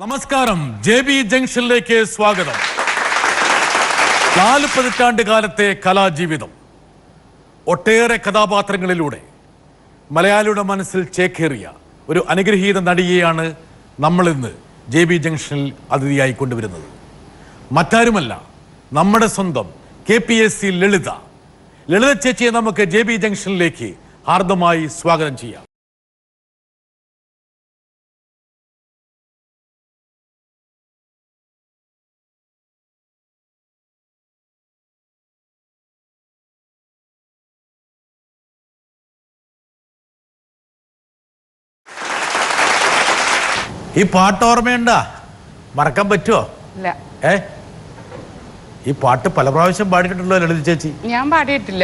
നമസ്കാരം. JB ജംഗ്ഷനിലേക്ക് സ്വാഗതം. 4 പതിറ്റാണ്ട് കാലത്തെ കലാജീവിതം, ഒട്ടേറെ കഥാപാത്രങ്ങളിലൂടെ മലയാളിയുടെ മനസ്സിൽ ചേക്കേറിയ ഒരു അനുഗ്രഹീത നടിയെയാണ് നമ്മൾ ഇന്ന് JB ജംഗ്ഷനിൽ അതിഥിയായി കൊണ്ടുവരുന്നത്. മറ്റാരുമല്ല, നമ്മുടെ സ്വന്തം KPSC ലളിത ചേച്ചിയെ നമുക്ക് JB ജംഗ്ഷനിലേക്ക് ഹാർദമായി സ്വാഗതം ചെയ്യാം. ഈ പാട്ട് ഓർമ്മയുണ്ടാ? മറക്കാൻ പറ്റുമോ? ഈ പാട്ട് പല പ്രാവശ്യം പാടിയിട്ടുണ്ടല്ലോ ലളിത ചേച്ചി. ഞാൻ പാടിയിട്ടില്ല.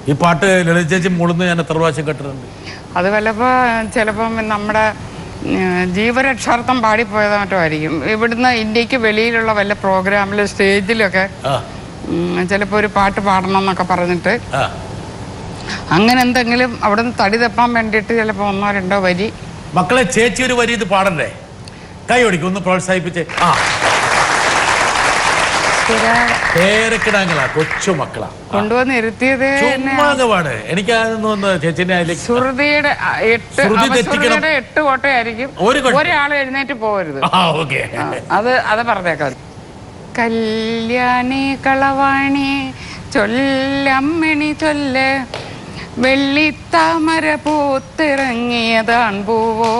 ഈ പാട്ട് ലളിത ചേച്ചി മൂളുന്ന് ഞാൻ എത്ര പ്രാവശ്യം കേട്ടിട്ടുണ്ട്. അത് ചിലപ്പം നമ്മുടെ ജീവരക്ഷാർത്ഥം പാടിപ്പോയത് മറ്റോ ആയിരിക്കും. ഇവിടുന്ന് ഇന്ത്യക്ക് വെളിയിലുള്ള വല്ല പ്രോഗ്രാമില് സ്റ്റേജിലൊക്കെ ചിലപ്പോ ഒരു പാട്ട് പാടണം എന്നൊക്കെ പറഞ്ഞിട്ട് അങ്ങനെ എന്തെങ്കിലും അവിടുന്ന് തടി തപ്പാൻ വേണ്ടിയിട്ട് ചിലപ്പോ 1-2 വരി. മക്കളെ, ചേച്ചി ഒരു വരി ഇത് പാടണ്ടേ? കൈ ഒടിക്കും, ഒന്ന് പ്രോത്സാഹിപ്പിച്ചേ. കൊച്ചു മക്കളാ കൊണ്ടുവന്ന് ഇരുത്തിയത്. എനിക്ക് ചേച്ചിന്റെ ശ്രുതിയുടെ 8 കോട്ടയായിരിക്കും. ഒരാൾ എഴുന്നേറ്റ് പോകരുത്. അത് പറഞ്ഞേക്കാം. കല്യാണി കളവാണി ചൊല്ലമ്മണി ചൊല്ല്, വെള്ളിത്താമര പൂത്തിറങ്ങിയതാൺപൂവോ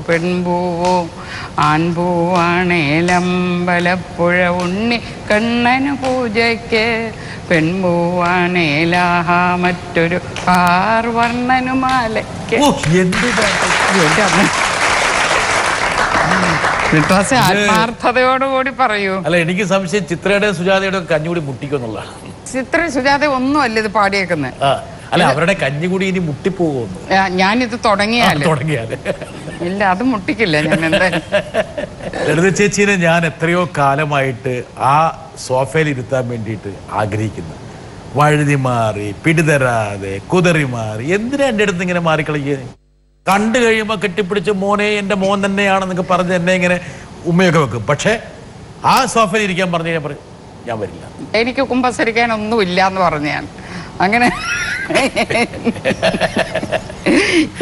പെൺപൂവോ, ആൺപൂവാണേലമ്പലപ്പുഴ ഉണ്ണി കണ്ണനു പൂജയ്ക്ക്, പെൺപൂവാണേലാഹ മറ്റൊരു പാർവർണ്ണനു മാലയ്ക്ക്. ആത്മാർത്ഥതയോടുകൂടി പറയൂ. അല്ല, എനിക്ക് സംശയം ചിത്രയുടെ സുജാതയുടെ കഞ്ഞുകൂടി മുട്ടിക്കുന്നുള്ളതാണ്. ചിത്ര സുജാത ഒന്നും അല്ല ഇത് പാടിയേക്കുന്നത്. അല്ല, അവരുടെ കഞ്ഞുകൂടി ഇനി മുട്ടിപ്പോകുന്നു. ഞാനിത് തുടങ്ങിയാല് ഇല്ല, അത് മുട്ടിക്കില്ല. ഞാൻ എന്തായാലും ലളിത ചേച്ചീനെ ഞാൻ എത്രയോ കാലമായിട്ട് ആ സോഫയിൽ ഇരുത്താൻ വേണ്ടിയിട്ട് ആഗ്രഹിക്കുന്നു. വഴുതി മാറി, പിടിതരാതെ, കുതറി മാറി. എന്തിനാ എൻ്റെ അടുത്ത് ഇങ്ങനെ മാറിക്കളിക്കുക? കണ്ടു കഴിയുമ്പോൾ കെട്ടിപ്പിടിച്ച് മോനെ എൻ്റെ മോൻ തന്നെയാണെന്നൊക്കെ പറഞ്ഞ് എന്നെ ഇങ്ങനെ ഉമ്മയൊക്കെ വെക്കും. പക്ഷെ ആ സോഫയിൽ ഇരിക്കാൻ പറഞ്ഞു കഴിഞ്ഞാൽ ഞാൻ വരില്ല. എനിക്ക് കുമ്പസരിക്കാനൊന്നും ഇല്ല എന്ന് പറഞ്ഞു. ഞാൻ അങ്ങനെ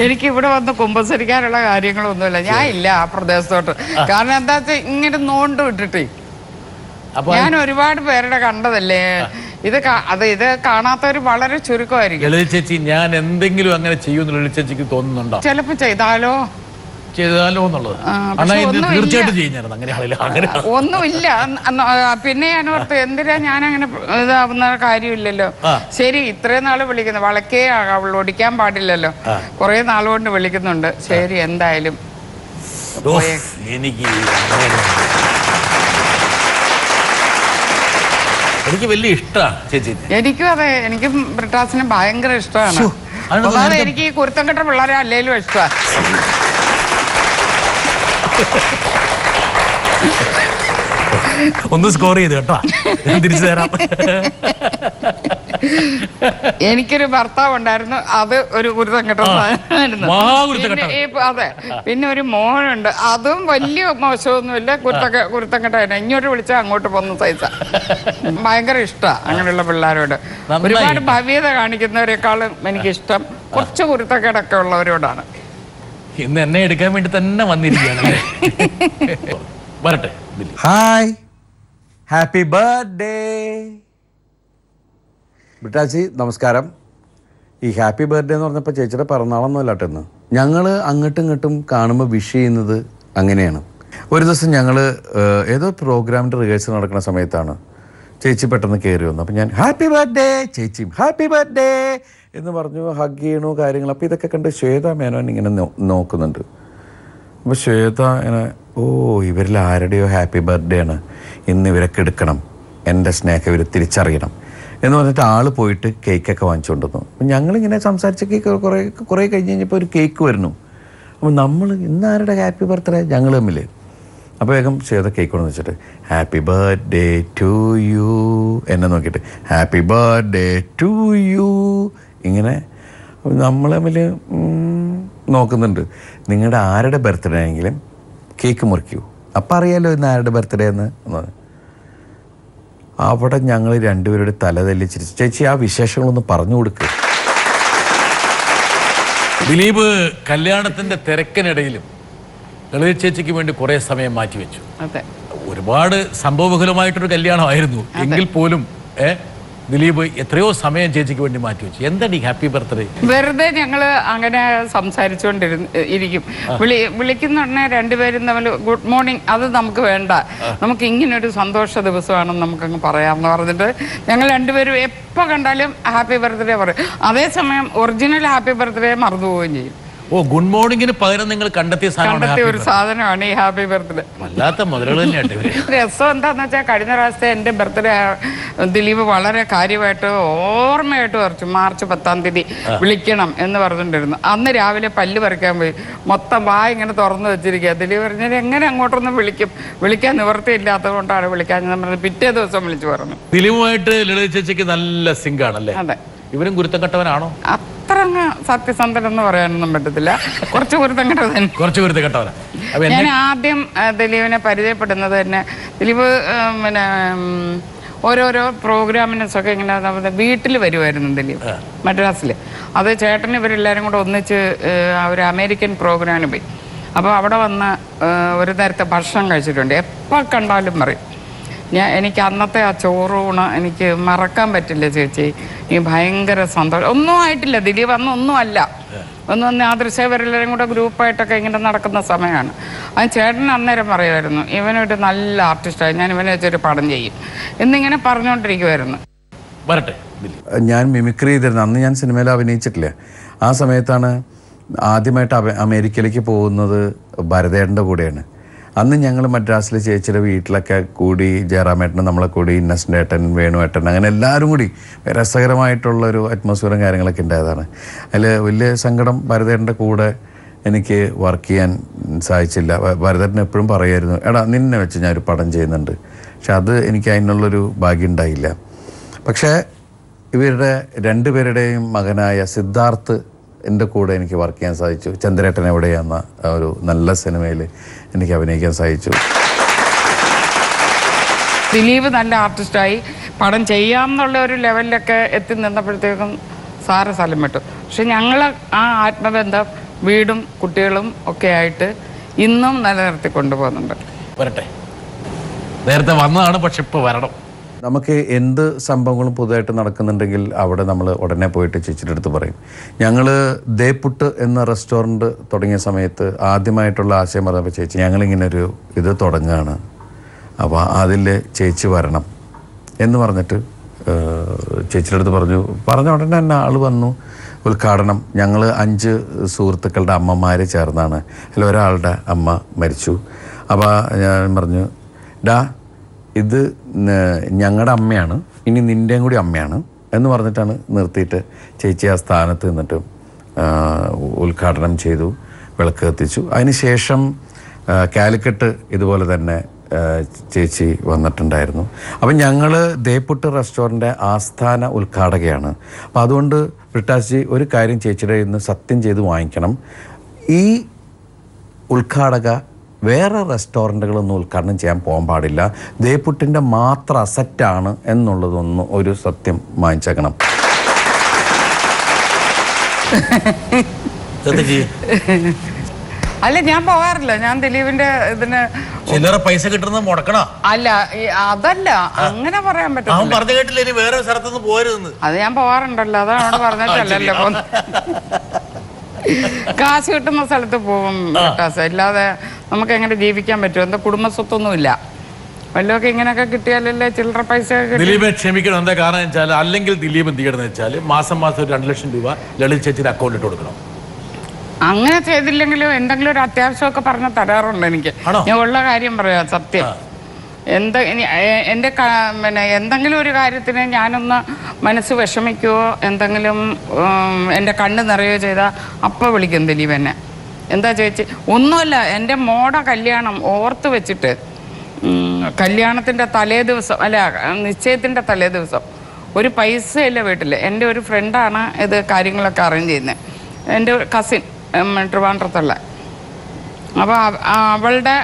എനിക്ക് ഇവിടെ വന്ന് കുമ്പസരിക്കാനുള്ള കാര്യങ്ങളൊന്നുമില്ല. ഞാൻ ഇല്ല ആ പ്രദേശത്തോട്ട്. കാരണം എന്താ വെച്ചാൽ ഇങ്ങനെ നോണ്ട് വിട്ടിട്ടേ ഞാൻ ഒരുപാട് പേരുടെ കണ്ടതല്ലേ. ഇത് കാണാത്തവര് വളരെ ചുരുക്കമായിരിക്കും. ലളിത ചേച്ചി, ഞാൻ എന്തെങ്കിലും അങ്ങനെ ചെയ്യുമെന്ന് ലളിത ചേച്ചിക്ക് തോന്നുന്നുണ്ടോ? ചിലപ്പോ ചെയ്താലോ എന്നുള്ളത് തീർച്ചയായിട്ടും ചെയ്യുന്നു. ഒന്നുമില്ല. പിന്നെ ഞാൻ ഓർത്ത് എന്തിനാ ഞാൻ അങ്ങനെ ഇതാവുന്ന കാര്യമില്ലല്ലോ. ശരി, ഇത്രയും നാള് വിളിക്കുന്നു, വളക്കേ അവൾ ഒടിക്കാൻ പാടില്ലല്ലോ. കുറെ നാളുകൊണ്ട് വിളിക്കുന്നുണ്ട്. ശരി, എന്തായാലും എനിക്ക് വലിയ ഇഷ്ടമാണ് ചേച്ചി. എനിക്കും അതെ, എനിക്കും ബ്രിട്ടാസിനെ ഭയങ്കര ഇഷ്ടമാണ്. അതായത് എനിക്ക് ഈ കുരുത്തം കെട്ട പിള്ളേരെ അല്ലേലും ഇഷ്ടമാണ്. ഒന്ന് സ്കോർ ചെയ്ത് കേട്ടോ, തിരിച്ചു തരാം. എനിക്കൊരു ഭർത്താവ് ഉണ്ടായിരുന്നു, അത് ഒരു കുരുത്തം കെട്ടായിരുന്നു. അതെ, പിന്നെ ഒരു മോനുണ്ട്, അതും വലിയ മോശമൊന്നുമില്ല, കുരുത്തം കെട്ടായിരുന്നു. ഇങ്ങോട്ട് വിളിച്ചാൽ അങ്ങോട്ട് പോകുന്ന സൈസ. ഭയങ്കര ഇഷ്ടമാണ് അങ്ങനെയുള്ള പിള്ളേരോട്. ഒരുപാട് ഭവ്യത കാണിക്കുന്നവരെക്കാളും എനിക്കിഷ്ടം കുറച്ച് കുരുത്തക്കേടൊക്കെ ഉള്ളവരോടാണ്. ഇന്ന് എന്നെ എടുക്കാൻ വേണ്ടി തന്നെ വന്നിരിക്കുകയാണ്. വരട്ടെ. ഹായ്, ഹാപ്പി ബർത്ത്ഡേ ബ്രിട്ടാച്ചി. നമസ്കാരം. ഈ ഹാപ്പി ബർത്ത്ഡേ എന്ന് പറഞ്ഞപ്പോൾ ചേച്ചിയുടെ പിറന്നാളൊന്നുമല്ല കേട്ടോ ഇന്ന്. ഞങ്ങൾ അങ്ങോട്ടും ഇങ്ങോട്ടും കാണുമ്പോൾ വിഷ് ചെയ്യുന്നത് അങ്ങനെയാണ്. ഒരു ദിവസം ഞങ്ങൾ ഏതോ പ്രോഗ്രാമിൻ്റെ റിഹേഴ്സൽ നടക്കുന്ന സമയത്താണ് ചേച്ചി പെട്ടെന്ന് കയറി വന്നു. അപ്പം ഞാൻ ഹാപ്പി ബർത്ത്ഡേ, ചേച്ചിയും ഹാപ്പി ബർത്ത്ഡേ എന്ന് പറഞ്ഞു, ഹഗ് ചെയ്യണു കാര്യങ്ങൾ. അപ്പോൾ ഇതൊക്കെ കണ്ട് ശ്വേത മേനോൻ ഇങ്ങനെ നോക്കുന്നുണ്ട്. അപ്പോൾ ശ്വേത ഇങ്ങനെ, ഓ ഇവരിൽ ആരുടെയോ ഹാപ്പി ബർത്ത്ഡേ ആണ്, ഇന്ന് ഇവരൊക്കെ എടുക്കണം, എൻ്റെ സ്നേഹം ഇവർ തിരിച്ചറിയണം എന്ന് പറഞ്ഞിട്ട് ആൾ പോയിട്ട് കേക്കൊക്കെ വാങ്ങിച്ചുകൊണ്ട് വന്നു. അപ്പം ഞങ്ങളിങ്ങനെ സംസാരിച്ച കേക്ക് കുറേ കഴിഞ്ഞ് കഴിഞ്ഞപ്പോൾ ഒരു കേക്ക് വരുന്നു. അപ്പോൾ നമ്മൾ ഇന്ന് ആരുടെ ഹാപ്പി ബർത്ത്ഡേ ഞങ്ങൾ തമ്മിൽ. അപ്പോൾ വേഗം ശ്വേത കേക്ക് കൊണ്ടു വെച്ചിട്ട് ഹാപ്പി ബർത്ത്ഡേ ടു യു എന്നെ നോക്കിയിട്ട് ഹാപ്പി ബർത്ത്ഡേ ടു യു ഇങ്ങനെ നമ്മൾ തമ്മിൽ നോക്കുന്നുണ്ട്. നിങ്ങളുടെ ആരുടെ ബർത്ത്ഡേ ആണെങ്കിലും കേക്ക് മുറിക്കൂ, അപ്പം അറിയാലോ ഇന്ന് ആരുടെ ബർത്ത്ഡേ എന്ന്. അവിടെ ഞങ്ങൾ രണ്ടുപേരുടെ തല തെല്ലിച്ചിരിച്ചു. ചേച്ചി ആ വിശേഷങ്ങളൊന്ന് പറഞ്ഞു കൊടുക്കുക. ദിലീപ് കല്യാണത്തിന്റെ തിരക്കിനിടയിലും ലളിത ചേച്ചിക്ക് വേണ്ടി കുറെ സമയം മാറ്റിവെച്ചു. ഒരുപാട് സംഭവബഹുലമായിട്ടൊരു കല്യാണമായിരുന്നു എങ്കിൽ പോലും ദിലീപ് എത്രയോ സമയം ചേച്ചിക്ക് വേണ്ടി മാറ്റിവെച്ചു. എന്താണ് ഈ ഹാപ്പി ബർത്ത്ഡേ? വെറുതെ ഞങ്ങള് അങ്ങനെ സംസാരിച്ചുകൊണ്ടിരിക്കും. വിളിക്കുന്ന ഉടനെ രണ്ടുപേരും തമ്മിൽ ഗുഡ് മോർണിംഗ്, അത് നമുക്ക് വേണ്ട, നമുക്ക് ഇങ്ങനൊരു സന്തോഷ ദിവസമാണെന്ന് നമുക്കങ്ങ് പറയാമെന്ന് പറഞ്ഞിട്ട് ഞങ്ങൾ രണ്ടുപേരും എപ്പോൾ കണ്ടാലും ഹാപ്പി ബർത്ത്ഡേ പറയും. അതേസമയം ഒറിജിനൽ ഹാപ്പി ബർത്ത്ഡേ മറന്നുപോവുകയും ചെയ്യും. ഓ, ഗുഡ് മോർണിംഗിന് പകരം നിങ്ങൾ കണ്ടെത്തിയ ഒരു സാധനമാണ് ഈ ഹാപ്പി ബർത്ത്ഡേ. വല്ലാത്ത മുതലുകൾ തന്നെയാണ്. രസം എന്താന്ന് വെച്ചാൽ കഴിഞ്ഞ പ്രാവശ്യത്തെ എൻ്റെ ബർത്ത്ഡേ ദിലീപ് വളരെ കാര്യമായിട്ട് ഓർമ്മയായിട്ട് പറഞ്ഞു. മാർച്ച് 10-ാം തീയതി വിളിക്കണം എന്ന് പറഞ്ഞിട്ടുണ്ടായിരുന്നു. അന്ന് രാവിലെ പല്ല് പറിക്കാൻ പോയി, മൊത്തം ഇങ്ങനെ തുറന്നു വെച്ചിരിക്കുക. ദിലീപ് പറഞ്ഞാൽ എങ്ങനെ അങ്ങോട്ടൊന്നും വിളിക്കാൻ നിവൃത്തിയില്ലാത്തത് കൊണ്ടാണ് വിളിക്കാൻ പറഞ്ഞത്. പിറ്റേ ദിവസം വിളിച്ചു പറഞ്ഞു. ദിലീപുമായിട്ട് ലളിത ചേച്ചിക്ക് നല്ല സിങ്കാണല്ലേ? അതെ. ഇവരും ഗുരുത്തം കെട്ടവനാണോ? അത്ര അങ്ങ് പറയാനൊന്നും പറ്റത്തില്ല. കുറച്ച് ഗുരുത്തം കെട്ടവൻ. കുറച്ച് ഗുരുത്തം കെട്ടവനാ. ഞാൻ ആദ്യം ദിലീപിനെ പരിചയപ്പെടുന്നത് തന്നെ ദിലീപ് പിന്നെ ഓരോരോ പ്രോഗ്രാമിനൊക്കെ ഇങ്ങനെ വീട്ടിൽ വരുമായിരുന്നു ദിലീപ് മദ്രാസിൽ. അത് ചേട്ടൻ ഇവരെല്ലാവരും കൂടെ ഒന്നിച്ച് ഒരു അമേരിക്കൻ പ്രോഗ്രാമിന് പോയി. അപ്പോൾ അവിടെ വന്ന് ഒരു നേരത്തെ ഭക്ഷണം കഴിച്ചിട്ടുണ്ട്. എപ്പോൾ കണ്ടാലും പറയും, എനിക്ക് അന്നത്തെ ആ ചോറൂണ് എനിക്ക് മറക്കാൻ പറ്റില്ല ചേച്ചി, ഈ ഭയങ്കര സന്തോഷം. ഒന്നും ആയിട്ടില്ല ദിലീപ് അന്ന്, ഒന്നും അല്ല, ഒന്നും ആദർശവരെല്ലാവരും കൂടെ ഗ്രൂപ്പായിട്ടൊക്കെ ഇങ്ങനെ നടക്കുന്ന സമയമാണ്. അത് ചേട്ടൻ അന്നേരം പറയുമായിരുന്നു, ഇവനൊരു നല്ല ആർട്ടിസ്റ്റായി, ഞാൻ ഇവനെ വെച്ചൊരു പടം ചെയ്യും എന്നിങ്ങനെ പറഞ്ഞുകൊണ്ടിരിക്കുമായിരുന്നു. ഞാൻ മിമിക്രി ചെയ്തിരുന്നു. അന്ന് ഞാൻ സിനിമയിൽ അഭിനയിച്ചിട്ടില്ല. ആ സമയത്താണ് ആദ്യമായിട്ട് അമേരിക്കയിലേക്ക് പോകുന്നത് ഭരതേട്ടൻ്റെ കൂടെയാണ്. അന്ന് ഞങ്ങൾ മദ്രാസിലെ ചേച്ചിയുടെ വീട്ടിലൊക്കെ കൂടി, ജയറാമേട്ടൻ നമ്മളെ കൂടി, ഇന്നസെൻ്റ് ഏട്ടൻ, വേണുവേട്ടൻ, അങ്ങനെ എല്ലാവരും കൂടി രസകരമായിട്ടുള്ളൊരു അറ്റ്മോസ്ഫിയറും കാര്യങ്ങളൊക്കെ ഉണ്ടായതാണ്. അതിൽ വലിയ സങ്കടം ഭരതേട്ടൻ്റെ കൂടെ എനിക്ക് വർക്ക് ചെയ്യാൻ സാധിച്ചില്ല. ഭരതേട്ടൻ എപ്പോഴും പറയുമായിരുന്നു, എടാ നിന്നെ വെച്ച് ഞാനൊരു പടം ചെയ്യുന്നുണ്ട്. പക്ഷെ അത് എനിക്ക് അതിനുള്ളൊരു ഭാഗ്യം ഉണ്ടായില്ല. പക്ഷേ ഇവരുടെ രണ്ടുപേരുടെയും മകനായ സിദ്ധാർത്ഥ് എൻ്റെ കൂടെ എനിക്ക് വർക്ക് ചെയ്യാൻ സാധിച്ചു. ചന്ദ്രേട്ടൻ എവിടെയാന്ന ഒരു നല്ല സിനിമയിൽ എനിക്ക് അഭിനയിക്കാൻ സാധിച്ചു. ദിലീപ് നല്ല ആർട്ടിസ്റ്റായി പടം ചെയ്യാമെന്നുള്ള ഒരു ലെവലിലൊക്കെ എത്തി നിന്നപ്പോഴത്തേക്കും സാറ് സ്ഥലം വിട്ടു. പക്ഷെ ഞങ്ങൾ ആ ആത്മബന്ധം വീടും കുട്ടികളും ഒക്കെ ആയിട്ട് ഇന്നും നിലനിർത്തി കൊണ്ടുപോകുന്നുണ്ട്. വരട്ടെ, നേരത്തെ വന്നതാണ്, പക്ഷെ ഇപ്പോൾ വരണം. നമുക്ക് എന്ത് സംഭവങ്ങളും പുതുതായിട്ട് നടക്കുന്നുണ്ടെങ്കിൽ അവിടെ നമ്മൾ ഉടനെ പോയിട്ട് ചേച്ചിയുടെ അടുത്ത് പറയും. ഞങ്ങൾ ദേപുട്ട് എന്ന റെസ്റ്റോറൻറ്റ് തുടങ്ങിയ സമയത്ത് ആദ്യമായിട്ടുള്ള ആശയം പറഞ്ഞപ്പോൾ ചേച്ചി ഞങ്ങളിങ്ങനൊരു ഇത് തുടങ്ങുകയാണ്, അപ്പോൾ അതിൽ ചേച്ചി വരണം എന്ന് പറഞ്ഞിട്ട് ചേച്ചിയുടെ അടുത്ത് പറഞ്ഞ ഉടനെ തന്നെ ആൾ വന്നു. ഉദ്ഘാടനം ഞങ്ങൾ 5 സുഹൃത്തുക്കളുടെ അമ്മമാർ ചേർന്നാണ്. അതിൽ ഒരാളുടെ അമ്മ മരിച്ചു. അപ്പോൾ ഞാൻ പറഞ്ഞു, ഡാ ഇത് ഞങ്ങളുടെ അമ്മയാണ്, ഇനി നിൻ്റെയും കൂടി അമ്മയാണ് എന്ന് പറഞ്ഞിട്ടാണ് നിർത്തിയിട്ട് ചേച്ചി ആ സ്ഥാനത്ത് നിന്നിട്ട് ഉദ്ഘാടനം ചെയ്തു, വിളക്ക് കത്തിച്ചു. അതിനുശേഷം കാലിക്കട്ട് ഇതുപോലെ തന്നെ ചേച്ചി വന്നിട്ടുണ്ടായിരുന്നു. അപ്പം ഞങ്ങൾ ദേപുട്ട് റെസ്റ്റോറൻറ്റ് ആസ്ഥാന ഉദ്ഘാടകയാണ്. അപ്പം അതുകൊണ്ട് ബ്രിട്ടാസ്ജി ഒരു കാര്യം ചേച്ചിയുടെ ഇന്ന് സത്യം ചെയ്ത് വാങ്ങിക്കണം, ഈ ഉദ്ഘാടക വേറെ റെസ്റ്റോറൻറ്റുകളൊന്നും ഉദ്ഘാടനം ചെയ്യാൻ പോകാൻ പാടില്ല, ദേപുട്ടിൻ്റെ മാത്രം അസറ്റാണ് എന്നുള്ളതൊന്നും ഒരു സത്യം വാങ്ങിച്ചേക്കണം. അല്ല, ഞാൻ പോവാറില്ല. ഞാൻ ദിലീപിന്റെ ഇതിന് ചില്ലറ പൈസ കിട്ടുന്നത് മുടക്കണോ? അല്ല, അതല്ല, അങ്ങനെ പറയാൻ പറ്റും. പറഞ്ഞു കേട്ടില്ല വേറെ സ്ഥലത്തുനിന്ന് പോരുന്ന്. അത് ഞാൻ പോവാറുണ്ടല്ലോ, അതാണ് പറഞ്ഞിട്ടല്ലോ. കാശ് കിട്ടുന്ന സ്ഥലത്ത് പോകും അല്ലാതെ നമുക്ക് എങ്ങനെ ജീവിക്കാൻ പറ്റും? എന്താ കുടുംബസ്വത്തൊന്നുമില്ല, വല്ലതൊക്കെ ഇങ്ങനെയൊക്കെ കിട്ടിയാലല്ലേ ചില്ലറ പൈസ. ദിലീപ് ക്ഷമിക്കണം, എന്താ കാരണം വെച്ചാൽ അല്ലെങ്കിൽ ദിലീപ് എന്ത് ചെയ്യണമെന്ന് വെച്ചാൽ മാസം ഒരു 2 ലക്ഷം രൂപ ലളിത ചേച്ചിയുടെ അക്കൗണ്ടിൽ ഇട്ട് കൊടുക്കണം. അങ്ങനെ ചെയ്തില്ലെങ്കിലും എന്തെങ്കിലും ഒരു അത്യാവശ്യമൊക്കെ പറഞ്ഞ് തരാറുണ്ട് എനിക്ക്. ഞാൻ ഉള്ള കാര്യം പറയാം, സത്യം. എൻ്റെ പിന്നെ എന്തെങ്കിലും ഒരു കാര്യത്തിന് ഞാനൊന്ന് മനസ്സ് വിഷമിക്കുകയോ എന്തെങ്കിലും എൻ്റെ കണ്ണ് നിറയുകയോ ചെയ്താൽ അപ്പം വിളിക്കും ദിലീപ് എന്നെ. എന്താ ചേച്ചി? ഒന്നുമല്ല, എൻ്റെ മോടെ കല്യാണം ഓർത്ത് വെച്ചിട്ട് കല്യാണത്തിൻ്റെ തലേ ദിവസം, അല്ല നിശ്ചയത്തിൻ്റെ തലേ ദിവസം ഒരു പൈസയില്ല വീട്ടിൽ. എൻ്റെ ഒരു ഫ്രണ്ടാണ് ഇത് കാര്യങ്ങളൊക്കെ അറേഞ്ച് ചെയ്യുന്നത്, എൻ്റെ കസിൻ ട്രിവാൻഡ്രത്തുള്ള. അപ്പോൾ അവളുടെ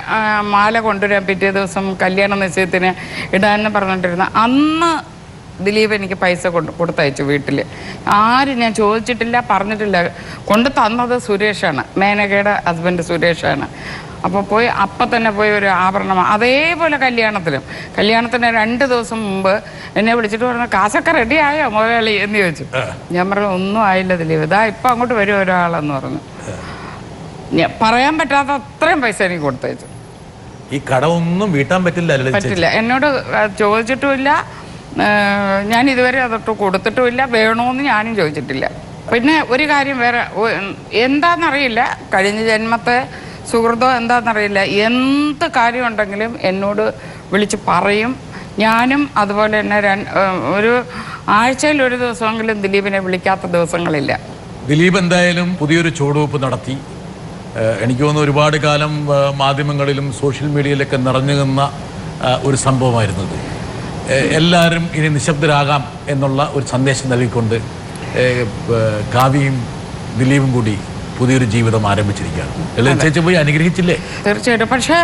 മാല കൊണ്ടുവരാൻ പിറ്റേ ദിവസം കല്യാണ നിശ്ചയത്തിന് ഇടാനെന്ന് പറഞ്ഞിട്ടിരുന്ന അന്ന് ദിലീപ് എനിക്ക് പൈസ കൊടുത്തയച്ചു വീട്ടിൽ. ആരും ഞാൻ ചോദിച്ചിട്ടില്ല, പറഞ്ഞിട്ടില്ല. കൊണ്ട് തന്നത് സുരേഷാണ്, മേനകയുടെ ഹസ്ബൻഡ് സുരേഷാണ്. അപ്പോൾ പോയി അപ്പം തന്നെ പോയി ഒരു ആഭരണം, അതേപോലെ കല്യാണത്തിന് 2 ദിവസം മുമ്പ് എന്നെ വിളിച്ചിട്ട് പറഞ്ഞു, കാശൊക്കെ റെഡി ആയോ മുതലാളി എന്ന് ചോദിച്ചു. ഞാൻ പറഞ്ഞു ഒന്നും ആയില്ല ദിലീപ്, ഇതാ ഇപ്പം അങ്ങോട്ട് വരും ഒരാളെന്ന് പറഞ്ഞു. പറയാൻ പറ്റാത്ത അത്രയും പൈസ എനിക്ക് കൊടുത്തയച്ചു. ഈ കടമൊന്നും വീട്ടാൻ പറ്റില്ല. എന്നോട് ചോദിച്ചിട്ടുമില്ല, ഞാൻ ഇതുവരെ അതൊട്ട് കൊടുത്തിട്ടുമില്ല, വേണമെന്ന് ഞാനും ചോദിച്ചിട്ടില്ല. പിന്നെ ഒരു കാര്യം വേറെ എന്താണെന്നറിയില്ല, കഴിഞ്ഞ ജന്മത്തെ സുഹൃത്തോ എന്താണെന്നറിയില്ല, എന്ത് കാര്യം ഉണ്ടെങ്കിലും എന്നോട് വിളിച്ച് പറയും. ഞാനും അതുപോലെ തന്നെ ഒരു ആഴ്ചയിൽ ഒരു ദിവസമെങ്കിലും ദിലീപിനെ വിളിക്കാത്ത ദിവസങ്ങളില്ല. ദിലീപ് എന്തായാലും പുതിയൊരു ചുവടുവെപ്പ് നടത്തി. എനിക്ക് തോന്നുന്നു ഒരുപാട് കാലം മാധ്യമങ്ങളിലും സോഷ്യൽ മീഡിയയിലൊക്കെ നിറഞ്ഞു നിന്ന ഒരു സംഭവമായിരുന്നത്. എല്ലാവരും ഇനി നിശബ്ദരാകാം എന്നുള്ള ഒരു സന്ദേശം നൽകിക്കൊണ്ട് കാവ്യയും ദിലീപും കൂടി പുതിയൊരു ജീവിതം ആരംഭിച്ചിരിക്കുകയാണ്. ചേച്ചി പോയി അനുഗ്രഹിച്ചില്ലേ? തീർച്ചയായിട്ടും. പക്ഷേ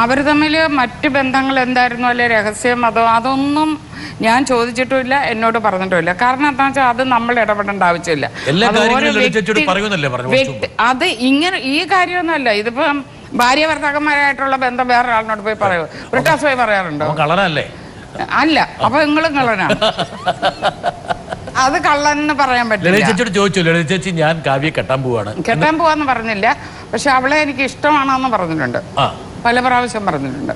അവർ തമ്മിൽ മറ്റ് ബന്ധങ്ങൾ എന്തായിരുന്നു, അല്ലെ രഹസ്യം, അതൊന്നും ഞാൻ ചോദിച്ചിട്ടുമില്ല, എന്നോട് പറഞ്ഞിട്ടുമില്ല. കാരണം എന്താണെന്ന് വെച്ചാൽ അത് നമ്മൾ ഇടപെടേണ്ട ആവശ്യമില്ല. അത് ഇങ്ങനെ ഈ കാര്യമൊന്നുമല്ല. ഇതിപ്പം ഭാര്യ ഭർത്താക്കന്മാരായിട്ടുള്ള ബന്ധം വേറെ ആളിനോട് പോയി പറയൂ. ബ്രിട്ടാസ് പോയി പറയാറുണ്ടോ? കള്ളനല്ലേ? അല്ല. അപ്പൊ നിങ്ങളും കള്ളനാണ്. അത് കള്ളനെന്ന് പറയാൻ പറ്റില്ല. ചേച്ചിയോട് ചോദിച്ചു, ലളിത ചേച്ചി ഞാൻ കാവ്യ കെട്ടാൻ പോവാന്ന് പറഞ്ഞില്ല, പക്ഷെ അവളെ എനിക്ക് ഇഷ്ടമാണെന്ന് പറഞ്ഞിട്ടുണ്ട്, പല പ്രാവശ്യം പറഞ്ഞിട്ടുണ്ട്.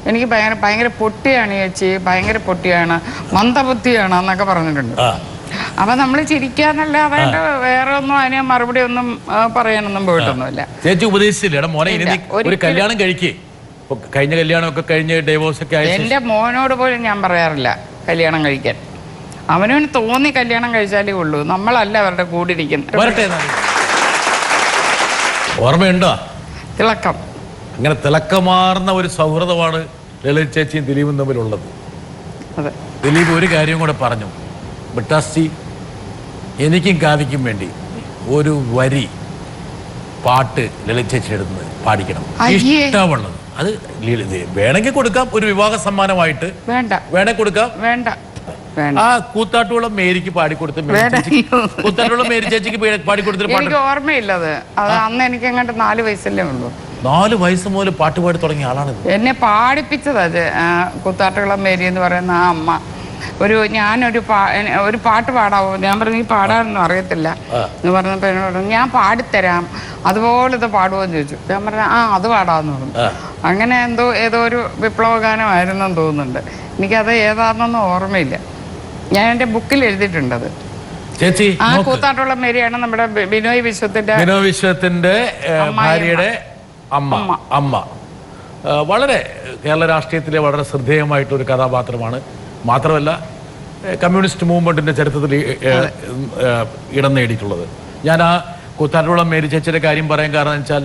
എനിക്ക് ഭയങ്കര പൊട്ടിയാണ് ചേച്ചി, ഭയങ്കര പൊട്ടിയാണ്, മന്ദബുദ്ധിയാണ് എന്നൊക്കെ പറഞ്ഞിട്ടുണ്ട്. അപ്പൊ നമ്മൾ ചിരിക്കാന്നല്ലാതെ വേറെ ഒന്നും അതിന് മറുപടി ഒന്നും പറയാനൊന്നും പോയിട്ടൊന്നുമില്ല. ചേച്ചി ഉപദേശിച്ചില്ലേ മോനെ ഒരു കല്യാണം കഴിക്കേ? കഴിഞ്ഞ കല്യാണമൊക്കെ കഴിഞ്ഞ് ഡൈവോഴ്സ് ഒക്കെ ആയി. എന്റെ മോനോട് പോലും ഞാൻ പറയാറില്ല കല്യാണം കഴിക്കാൻ. അവനവന് തോന്നി കല്യാണം കഴിച്ചാലേ ഉള്ളൂ, നമ്മളല്ല അവരുടെ കൂടെ ഇരിക്കുന്നത്. ഓർമ്മയുണ്ടോ തിളക്കം? അങ്ങനെ തിളക്കമാർന്ന ഒരു സൗഹൃദമാണ് ലളിത ചേച്ചിയും ദിലീപും തമ്മിലുള്ളത്. ദിലീപ് ഒരു കാര്യം കൂടെ പറഞ്ഞു, ബിട്ടാസി എനിക്കും കാവ്യയ്ക്കും വേണ്ടി ഒരു വരി പാട്ട് ലളിത ചേച്ചി എടുത്ത് പാടിക്കണം, ഇഷ്ടമുള്ളത്. അത് വേണമെങ്കിൽ കൊടുക്കാം, ഒരു വിവാഹ സമ്മാനമായിട്ട്. വേണേ കൊടുക്കാം. വേണ്ട. ആ കൂത്താട്ടുകുളം മേരിക്ക് പാടിക്കൊടുത്ത്, കൂത്താട്ടുകുളം മേരി ചേച്ചിക്ക് പാടിക്കൊടുത്തിട്ട് എനിക്ക് ഓർമ്മയില്ലത്. അത് അന്ന് എനിക്ക് അങ്ങോട്ട് 4 വയസ്സല്ലേ ഉള്ളൂ. 4 വയസ്സ് മുതൽ പാട്ട് പാടി തുടങ്ങിയ ആളാണ്. എന്നെ പാടിപ്പിച്ചത് കൂത്താട്ടുകുളം മേരി എന്ന് പറയുന്ന ആ അമ്മ. ഞാനൊരു പാട്ട് പാടാവോ? ഞാൻ പറഞ്ഞു ഈ പാടാനൊന്നും അറിയത്തില്ല എന്ന് പറഞ്ഞപ്പോൾ എന്നോട് പറഞ്ഞു ഞാൻ പാടിത്തരാം, അതുപോലെ ഇത് പാടുമോ എന്ന് ചോദിച്ചു. ഞാൻ പറഞ്ഞു അത് പാടാമെന്ന് പറഞ്ഞു. അങ്ങനെ ഏതോ ഒരു വിപ്ലവ ഗാനമായിരുന്നെന്ന് തോന്നുന്നുണ്ട്. എനിക്കത് ഏതാണെന്നൊന്നും ഓർമ്മയില്ല. ഞാൻ എൻ്റെ ബുക്കിൽ എഴുതിയിട്ടുണ്ടത്. ചേച്ചി ആ കൂത്താട്ടുള്ള മേരിയാണ് നമ്മുടെ ബിനോയ് വിശ്വത്തിന്റെ ഭാര്യയുടെ അമ്മ. വളരെ കേരള രാഷ്ട്രീയത്തിലെ വളരെ ശ്രദ്ധേയമായിട്ടൊരു കഥാപാത്രമാണ്. മാത്രമല്ല കമ്മ്യൂണിസ്റ്റ് മൂവ്മെന്റിന്റെ ചരിത്രത്തിൽ ഇടം നേടിയിട്ടുള്ളത്. ഞാൻ ആ കൂത്താട്ടുകുളം മേരി ചേച്ചിയുടെ കാര്യം പറയാൻ കാരണം വെച്ചാൽ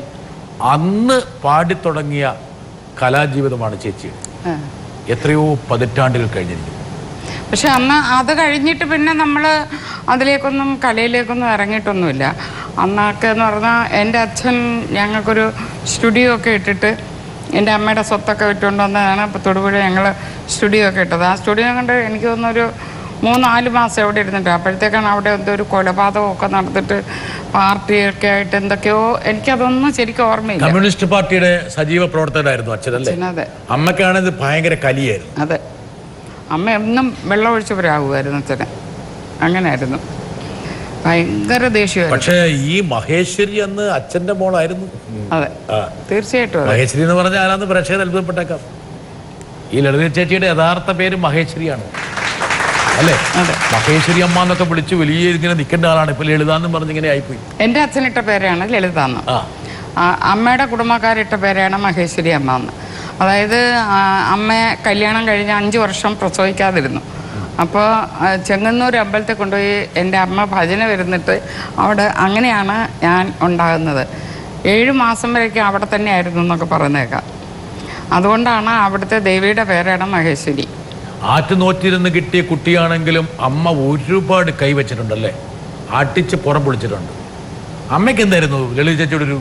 അന്ന് പാടിത്തുടങ്ങിയ കലാജീവിതമാണ് ചേച്ചിയുടെ. എത്രയോ പതിറ്റാണ്ടുകൾ കഴിഞ്ഞിരിക്കുന്നു. പക്ഷെ അന്ന് അത് കഴിഞ്ഞിട്ട് പിന്നെ നമ്മൾ അതിലേക്കൊന്നും കലയിലേക്കൊന്നും ഇറങ്ങിയിട്ടൊന്നുമില്ല. അന്നൊക്കെ എന്ന് പറഞ്ഞാൽ എൻ്റെ അച്ഛൻ ഞങ്ങൾക്കൊരു സ്റ്റുഡിയോ ഒക്കെ ഇട്ടിട്ട് എൻ്റെ അമ്മയുടെ സ്വത്തൊക്കെ വിട്ടുകൊണ്ട് വന്നതാണ് തൊടുപുഴ ഞങ്ങൾ സ്റ്റുഡിയോ ഒക്കെ ഇട്ടത്. ആ സ്റ്റുഡിയോ കണ്ട് എനിക്ക് തോന്നുന്നൊരു 3-4 മാസം എവിടെ ഇരുന്നിട്ട് അപ്പോഴത്തേക്കാണ് അവിടെ എന്തോ ഒരു കൊലപാതകമൊക്കെ നടന്നിട്ട് പാർട്ടിയൊക്കെ ആയിട്ട് എന്തൊക്കെയോ, എനിക്കതൊന്നും ശരിക്കും ഓർമ്മയില്ല. കമ്മ്യൂണിസ്റ്റ് പാർട്ടിയുടെ സജീവ പ്രവർത്തകരായിരുന്നു അച്ഛനല്ലേ? അതെ. അമ്മക്കാണെങ്കിൽ ഭയങ്കര കലിയായിരുന്നു. അതെ, അമ്മ എന്നും വെള്ളം ഒഴിച്ചവരാകുമായിരുന്നു അച്ഛന്. അങ്ങനെയായിരുന്നു, ഭയങ്കര ദേഷ്യമായിരുന്നു. പക്ഷേ ഈ മഹേശ്വരി അന്ന് അച്ഛന്റെ മോളായിരുന്നു. അതെ, തീർച്ചയായിട്ടും. മഹേശ്വരി എന്ന് പറഞ്ഞാൽ ആരാന്ന് പ്രേക്ഷകർ അത്ഭുതപ്പെട്ടേക്കാം. ഈ ലളിത ചേച്ചിയുടെ യഥാർത്ഥ പേര് മഹേശ്വരിയാണ് അല്ലേ? മഹേശ്വരി അമ്മ എന്നൊക്കെ വിളിച്ച് വലിയ ഇങ്ങനെ നിൽക്കേണ്ട ആളാണ്. ഇപ്പൊ ലളിത എന്നും പറഞ്ഞിങ്ങനെ ആയിപ്പോയി. എൻ്റെ അച്ഛനിട്ട പേരാണ് ലളിത എന്ന്, അമ്മയുടെ കുടുംബക്കാരിട്ട പേരാണ് മഹേശ്വരി അമ്മ എന്ന്. അതായത് അമ്മയെ കല്യാണം കഴിഞ്ഞ് 5 വർഷം പ്രസവിക്കാതിരുന്നു. അപ്പോൾ ചെങ്ങന്നൂർ അമ്പലത്തിൽ കൊണ്ടുപോയി എൻ്റെ അമ്മ ഭജന വരുന്നിട്ട് അവിടെ അങ്ങനെയാണ് ഞാൻ ഉണ്ടാകുന്നത്. 7 മാസം വരേക്കും അവിടെ തന്നെ ആയിരുന്നു എന്നൊക്കെ പറഞ്ഞേക്കാം. അതുകൊണ്ടാണ് അവിടുത്തെ ദേവിയുടെ പേരാണ് മഹേശ്വരി. ആറ്റുനോറ്റിരുന്ന് കിട്ടിയ കുട്ടിയാണെങ്കിലും അമ്മ ഒരുപാട് കൈവച്ചിട്ടുണ്ടല്ലേ, ആട്ടിച്ച് പുറം പൊളിച്ചിട്ടുണ്ട്. അമ്മയ്ക്ക് എന്തായിരുന്നു ലളിത ചേച്ചിയുടെ ഒരു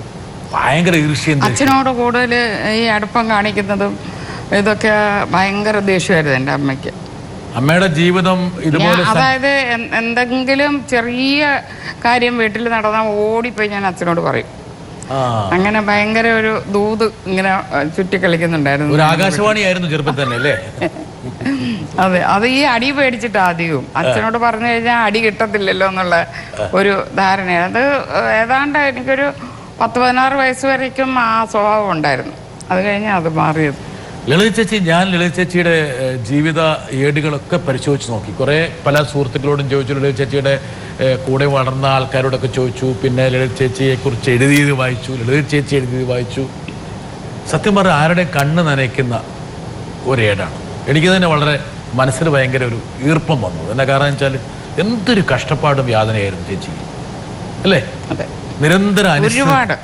ഭയങ്കര ഈർഷ്യം. അച്ഛനോട് കൂടുതൽ ഈ അടുപ്പം കാണിക്കുന്നതും ഇതൊക്കെ ഭയങ്കര ദേഷ്യമായിരുന്നു എൻ്റെ അമ്മയ്ക്ക്. അമ്മയുടെ ജീവിതം ഇതുപോലെ അതായത് എന്തെങ്കിലും ചെറിയ കാര്യം വീട്ടിൽ നടന്നാൽ ഓടിപ്പോയി ഞാൻ അച്ഛനോട് പറയും. അങ്ങനെ ഭയങ്കര ഒരു ദൂത് ഇങ്ങനെ ചുറ്റിക്കളിക്കുന്നുണ്ടായിരുന്നു. ഒരു ആകാശവാണിയായിരുന്നു ചെറുപ്പത്തിൽ തന്നെ അല്ലേ? അതെ, അത് ഈ അടി പേടിച്ചിട്ട് ആദ്യവും അച്ഛനോട് പറഞ്ഞു കഴിഞ്ഞാൽ അടി കിട്ടത്തില്ലല്ലോ എന്നുള്ള ഒരു ധാരണയാണ്. അത് ഏതാണ്ട് എനിക്കൊരു 10-16 വയസ്സ് വരയ്ക്കും ആ സ്വഭാവം ഉണ്ടായിരുന്നു. അത് കഴിഞ്ഞാൽ അത് മാറിയത്. ലളിത ചേച്ചി, ഞാൻ ലളിത ചേച്ചിയുടെ ജീവിത ഏടുകളൊക്കെ പരിശോധിച്ച് നോക്കി. പല സുഹൃത്തുക്കളോടും ചോദിച്ചു, ലളിത ചേച്ചിയുടെ കൂടെ വളർന്ന ആൾക്കാരോടൊക്കെ ചോദിച്ചു. പിന്നെ ലളിത ചേച്ചിയെ കുറിച്ച് എഴുതിയത് വായിച്ചു, ലളിത ചേച്ചി എഴുതിയത് വായിച്ചു. സത്യം പറഞ്ഞാൽ ആരുടെ കണ്ണ് നനയ്ക്കുന്ന ഒരേടാണ്. എനിക്ക് തന്നെ വളരെ മനസ്സിൽ ഭയങ്കര ഒരു ഈർപ്പം വന്നു. എന്നാ കാരണം വെച്ചാൽ എന്തൊരു കഷ്ടപ്പാടും യാതനയായിരുന്നു ചേച്ചിക്ക് അല്ലേ? അതെ, നിരന്തരം ഒരുപാട്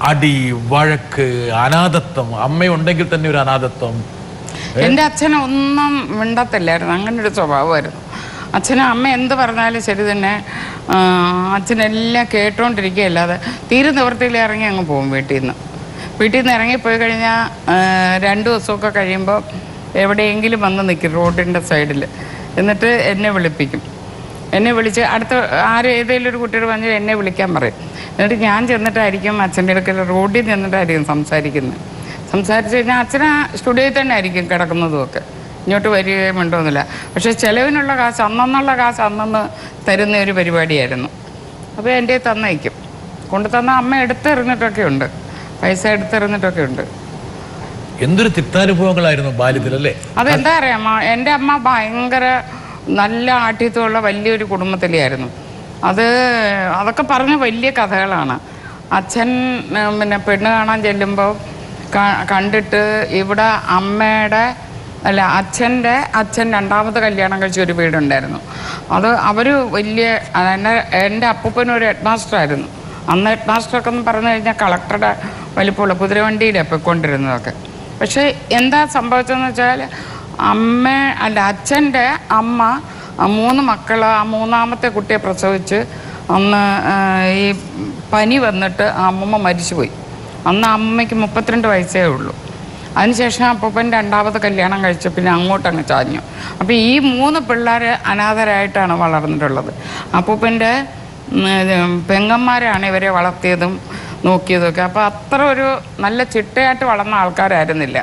അടി, വഴക്ക്, അനാഥത്വം. അമ്മയുണ്ടെങ്കിൽ തന്നെ ഒരു അനാഥത്വം. എൻ്റെ അച്ഛനെ ഒന്നും മിണ്ടത്തില്ലായിരുന്നു, അങ്ങനെ ഒരു സ്വഭാവമായിരുന്നു അച്ഛന്. അമ്മ എന്ത് പറഞ്ഞാലും ശരി തന്നെ അച്ഛനെല്ലാം കേട്ടോണ്ടിരിക്കുകയല്ലാതെ തീരെ നിവൃത്തിയിൽ ഇറങ്ങി അങ്ങ് പോകും. വീട്ടിൽ നിന്ന് ഇറങ്ങിപ്പോയി കഴിഞ്ഞാൽ 2 ദിവസമൊക്കെ കഴിയുമ്പോൾ എവിടെയെങ്കിലും വന്ന് നിൽക്കും റോഡിൻ്റെ സൈഡിൽ. എന്നിട്ട് എന്നെ വിളിപ്പിക്കും. എന്നെ വിളിച്ച് അടുത്ത ഏതെങ്കിലും ഒരു കുട്ടിയോട് പറഞ്ഞ് എന്നെ വിളിക്കാൻ പറയും. എന്നിട്ട് ഞാൻ ചെന്നിട്ടായിരിക്കും അച്ഛൻ്റെ അടുക്കൽ റോഡിൽ ചെന്നിട്ടായിരിക്കും സംസാരിച്ച് കഴിഞ്ഞാൽ അച്ഛന് സ്റ്റുഡിയോയിൽ തന്നെ ആയിരിക്കും കിടക്കുന്നതുമൊക്കെ. ഇങ്ങോട്ട് വരികയും ഉണ്ടോന്നില്ല. പക്ഷേ ചിലവിനുള്ള കാശ് അന്നുള്ള കാശ് അന്നന്ന് തരുന്ന ഒരു പരിപാടിയായിരുന്നു. അപ്പോൾ എൻ്റെ തന്നയക്കും. കൊണ്ടു തന്ന അമ്മ എടുത്തെറിഞ്ഞിട്ടൊക്കെ ഉണ്ട്, പൈസ എടുത്തെറിഞ്ഞിട്ടൊക്കെ ഉണ്ട്. എന്തൊരു തിക്താനുഭവങ്ങളായിരുന്നു ബാല്യത്തിലല്ലേ? അതെന്താ അറിയാമോ, എൻ്റെ അമ്മ ഭയങ്കര നല്ല ആഠ്യത്വമുള്ള വലിയൊരു കുടുംബത്തിലായിരുന്നു. അതൊക്കെ പറഞ്ഞ വലിയ കഥകളാണ്. അച്ഛൻ പിന്നെ പെണ്ണ് കാണാൻ ചെല്ലുമ്പോൾ കണ്ടിട്ട് ഇവിടെ അച്ഛൻ്റെ അച്ഛൻ 2ാമത്തെ കല്യാണം കഴിച്ച ഒരു വീടുണ്ടായിരുന്നു. അവർ വലിയ എൻ്റെ അപ്പൂപ്പനൊരു ഹെഡ് മാസ്റ്ററായിരുന്നു. അന്ന് ഹെഡ് മാസ്റ്ററൊക്കെ എന്ന് പറഞ്ഞു കഴിഞ്ഞാൽ കളക്ടറുടെ വലിപ്പമുള്ള കുതിരവണ്ടിയിലാണ് പോയിക്കൊണ്ടിരുന്നതൊക്കെ. പക്ഷേ എന്താ സംഭവിച്ചതെന്ന് വെച്ചാൽ അച്ഛൻ്റെ അമ്മ 3 മക്കൾ, ആ 3ാമത്തെ കുട്ടിയെ പ്രസവിച്ച് അന്ന് ഈ പനി വന്നിട്ട് ആ അമ്മമ്മ മരിച്ചുപോയി. അന്ന് അമ്മയ്ക്ക് 32 വയസ്സേ ഉള്ളൂ. അതിനുശേഷം അപ്പൂപ്പൻ 2ാമത്തെ കല്യാണം കഴിച്ചു. പിന്നെ അങ്ങോട്ടങ്ങ് ചാഞ്ഞു. അപ്പോൾ ഈ 3 പിള്ളേർ അനാഥരായിട്ടാണ് വളർന്നിട്ടുള്ളത്. അപ്പൂപ്പൻ്റെ പെങ്ങന്മാരാണ് ഇവരെ വളർത്തിയതും നോക്കിയതൊക്കെ. അപ്പോൾ അത്ര ഒരു നല്ല ചിട്ടയായിട്ട് വളർന്ന ആൾക്കാരായിരുന്നില്ല.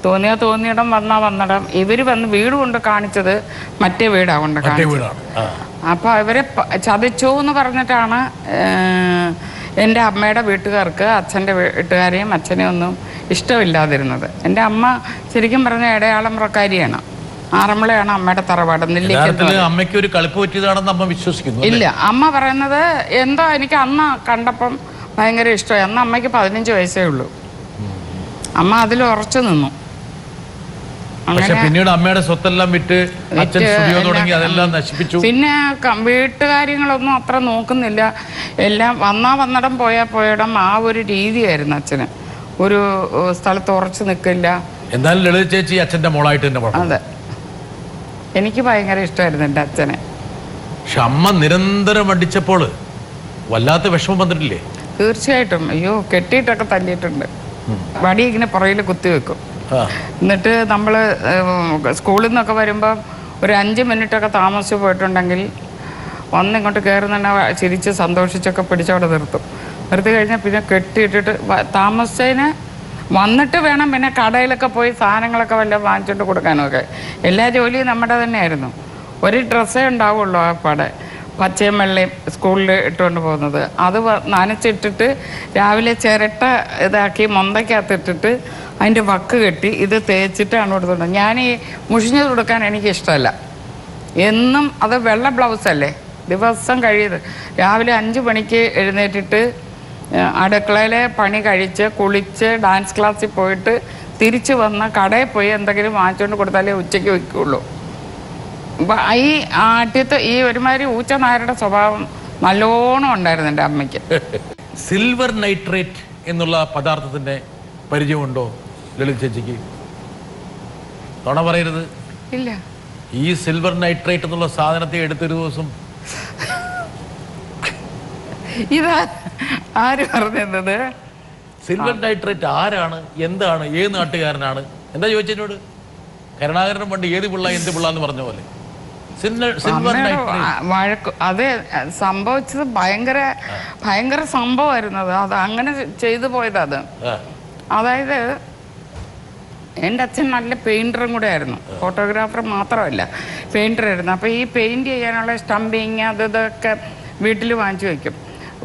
തോന്നിയിടം വന്നിടം ഇവർ വന്ന് വീട് കൊണ്ട് കാണിച്ചത് മറ്റേ വീടാണ് കൊണ്ട് കാണിച്ചത്. അപ്പോൾ ഇവരെ ചതിച്ചു എന്ന് പറഞ്ഞിട്ടാണ് എൻ്റെ അമ്മയുടെ വീട്ടുകാർക്ക് അച്ഛൻ്റെ വീട്ടുകാരെയും അച്ഛനെയും ഒന്നും ഇഷ്ടമില്ലാതിരുന്നത്. എൻ്റെ അമ്മ ശരിക്കും പറഞ്ഞ ഇടയാളമ്പ്രക്കാരിയാണ്. ആറന്മുളയാണ് അമ്മയുടെ തറവാട്. അമ്മയ്ക്ക് ഒരു കളിപ്പ് പറ്റിയതാണെന്ന് അമ്മ വിശ്വസിക്കുന്നു. ഇല്ല, അമ്മ പറയുന്നത് എന്തോ എനിക്ക് അന്ന് കണ്ടപ്പം ഭയങ്കര ഇഷ്ടമായി. അന്ന് അമ്മയ്ക്ക് 15 വയസ്സേ ഉള്ളൂ. അമ്മ അതിൽ ഉറച്ചു നിന്നു. പിന്നീട് അമ്മയുടെ സ്വത്തെല്ലാം വിറ്റ് അച്ഛൻ സ്റ്റുഡിയോ തുടങ്ങി, അതെല്ലാം നശിപ്പിച്ചു. പിന്നെ വീട്ടുകാര്യങ്ങളൊന്നും അത്ര നോക്കുന്നില്ല. എല്ലാം വന്നിടം പോയിടം ആ ഒരു രീതിയായിരുന്നു അച്ഛന്. ഒരു സ്ഥലത്ത് ഉറച്ചു നിൽക്കില്ല. എന്തായാലും ലളിത ചേച്ചി അച്ഛൻ്റെ മോളായിട്ട് തന്നെ പറഞ്ഞു. അതെ, എനിക്ക് ഭയങ്കര ഇഷ്ടമായിരുന്നു എൻ്റെ അച്ഛനെ. പക്ഷെ അമ്മ നിരന്തരം അടിച്ചപ്പോൾ വല്ലാത്ത വിഷമം വന്നിട്ടില്ലേ? തീർച്ചയായിട്ടും. അയ്യോ, കെട്ടിയിട്ടൊക്കെ തല്ലിയിട്ടുണ്ട്. വടി ഇങ്ങനെ പുറകിൽ കുത്തിവെക്കും. എന്നിട്ട് നമ്മൾ സ്കൂളിൽ നിന്നൊക്കെ വരുമ്പോൾ ഒരു 5 മിനിറ്റൊക്കെ താമസിച്ച് പോയിട്ടുണ്ടെങ്കിൽ വന്നിങ്ങോട്ട് കയറുന്ന ചിരിച്ച് സന്തോഷിച്ചൊക്കെ പിടിച്ചവിടെ നിർത്തി കഴിഞ്ഞാൽ പിന്നെ കെട്ടിയിട്ടിട്ട് താമസിച്ചതിന് വന്നിട്ട് വേണം പിന്നെ കടയിലൊക്കെ പോയി സാധനങ്ങളൊക്കെ വല്ലതും വാങ്ങിച്ചുകൊണ്ട് കൊടുക്കാനൊക്കെ. എല്ലാ ജോലിയും നമ്മുടെ തന്നെയായിരുന്നു. ഒരു ഡ്രസ്സേ ഉണ്ടാവുള്ളൂ ആ പടെ, പച്ചയും വെള്ളയും സ്കൂളിൽ ഇട്ടുകൊണ്ട് പോകുന്നത്. അത് നനച്ചിട്ടിട്ട് രാവിലെ ചിരട്ട ഇതാക്കി മൊന്തയ്ക്കകത്തിട്ടിട്ട് അതിൻ്റെ വക്ക് കെട്ടി ഇത് തേച്ചിട്ടാണ് കൊടുത്തോണ്ട്. ഞാൻ ഈ മുഷിഞ്ഞത് കൊടുക്കാൻ എനിക്കിഷ്ടമല്ല. എന്നും അത് വെള്ള ബ്ലൗസല്ലേ, ദിവസം കഴിയത്. രാവിലെ 5 മണിക്ക് എഴുന്നേറ്റിട്ട് അടുക്കളയിലെ പണി കഴിച്ച് കുളിച്ച് ഡാൻസ് ക്ലാസ്സിൽ പോയിട്ട് തിരിച്ച് വന്ന് കടയിൽ പോയി എന്തെങ്കിലും വാങ്ങിച്ചുകൊണ്ട് കൊടുത്താലേ ഉച്ചയ്ക്ക് വയ്ക്കുള്ളൂ. ഈ ആദ്യത്തെ ഈ ഒരുമാതിരി ഊച്ച നായരുടെ സ്വഭാവം നല്ലോണം ഉണ്ടായിരുന്നു എൻ്റെ അമ്മയ്ക്ക്. സിൽവർ നൈട്രേറ്റ് എന്നുള്ള പദാർത്ഥത്തിന്റെ പരിചയമുണ്ടോ ലളിത ചേച്ചിക്ക്? തൊണ പറയരുത്. ഇല്ല. ഈ സിൽവർ നൈട്രേറ്റ് എന്നുള്ള സാധനത്തെ എടുത്തൊരു ദിവസം ഇതാ ആര് പറഞ്ഞത്? സിൽവർ നൈട്രേറ്റ് ആരാണ്, എന്താണ്, ഏത് നാട്ടുകാരനാണ്? എന്താ ചോദിച്ചതിനോട്? കരുണാകരനും പണ്ട് ഏത് പിള്ള എന്ത് പിള്ള എന്ന് പറഞ്ഞ പോലെ സിൽവർ നൈട്രേറ്റ് വഴക്ക്. അത് സംഭവിച്ചത് ഭയങ്കര സംഭവമായിരുന്നത്. അത് അങ്ങനെ ചെയ്തു പോയത്. അത് അതായത് എൻ്റെ അച്ഛൻ നല്ല പെയിൻറ്ററും കൂടെ ആയിരുന്നു, ഫോട്ടോഗ്രാഫർ മാത്രമല്ല പെയിൻറ്റർ ആയിരുന്നു. അപ്പോൾ ഈ പെയിൻറ് ചെയ്യാനുള്ള സ്റ്റമ്പിങ് ഇതൊക്കെ വീട്ടിൽ വാങ്ങിച്ചു വയ്ക്കും.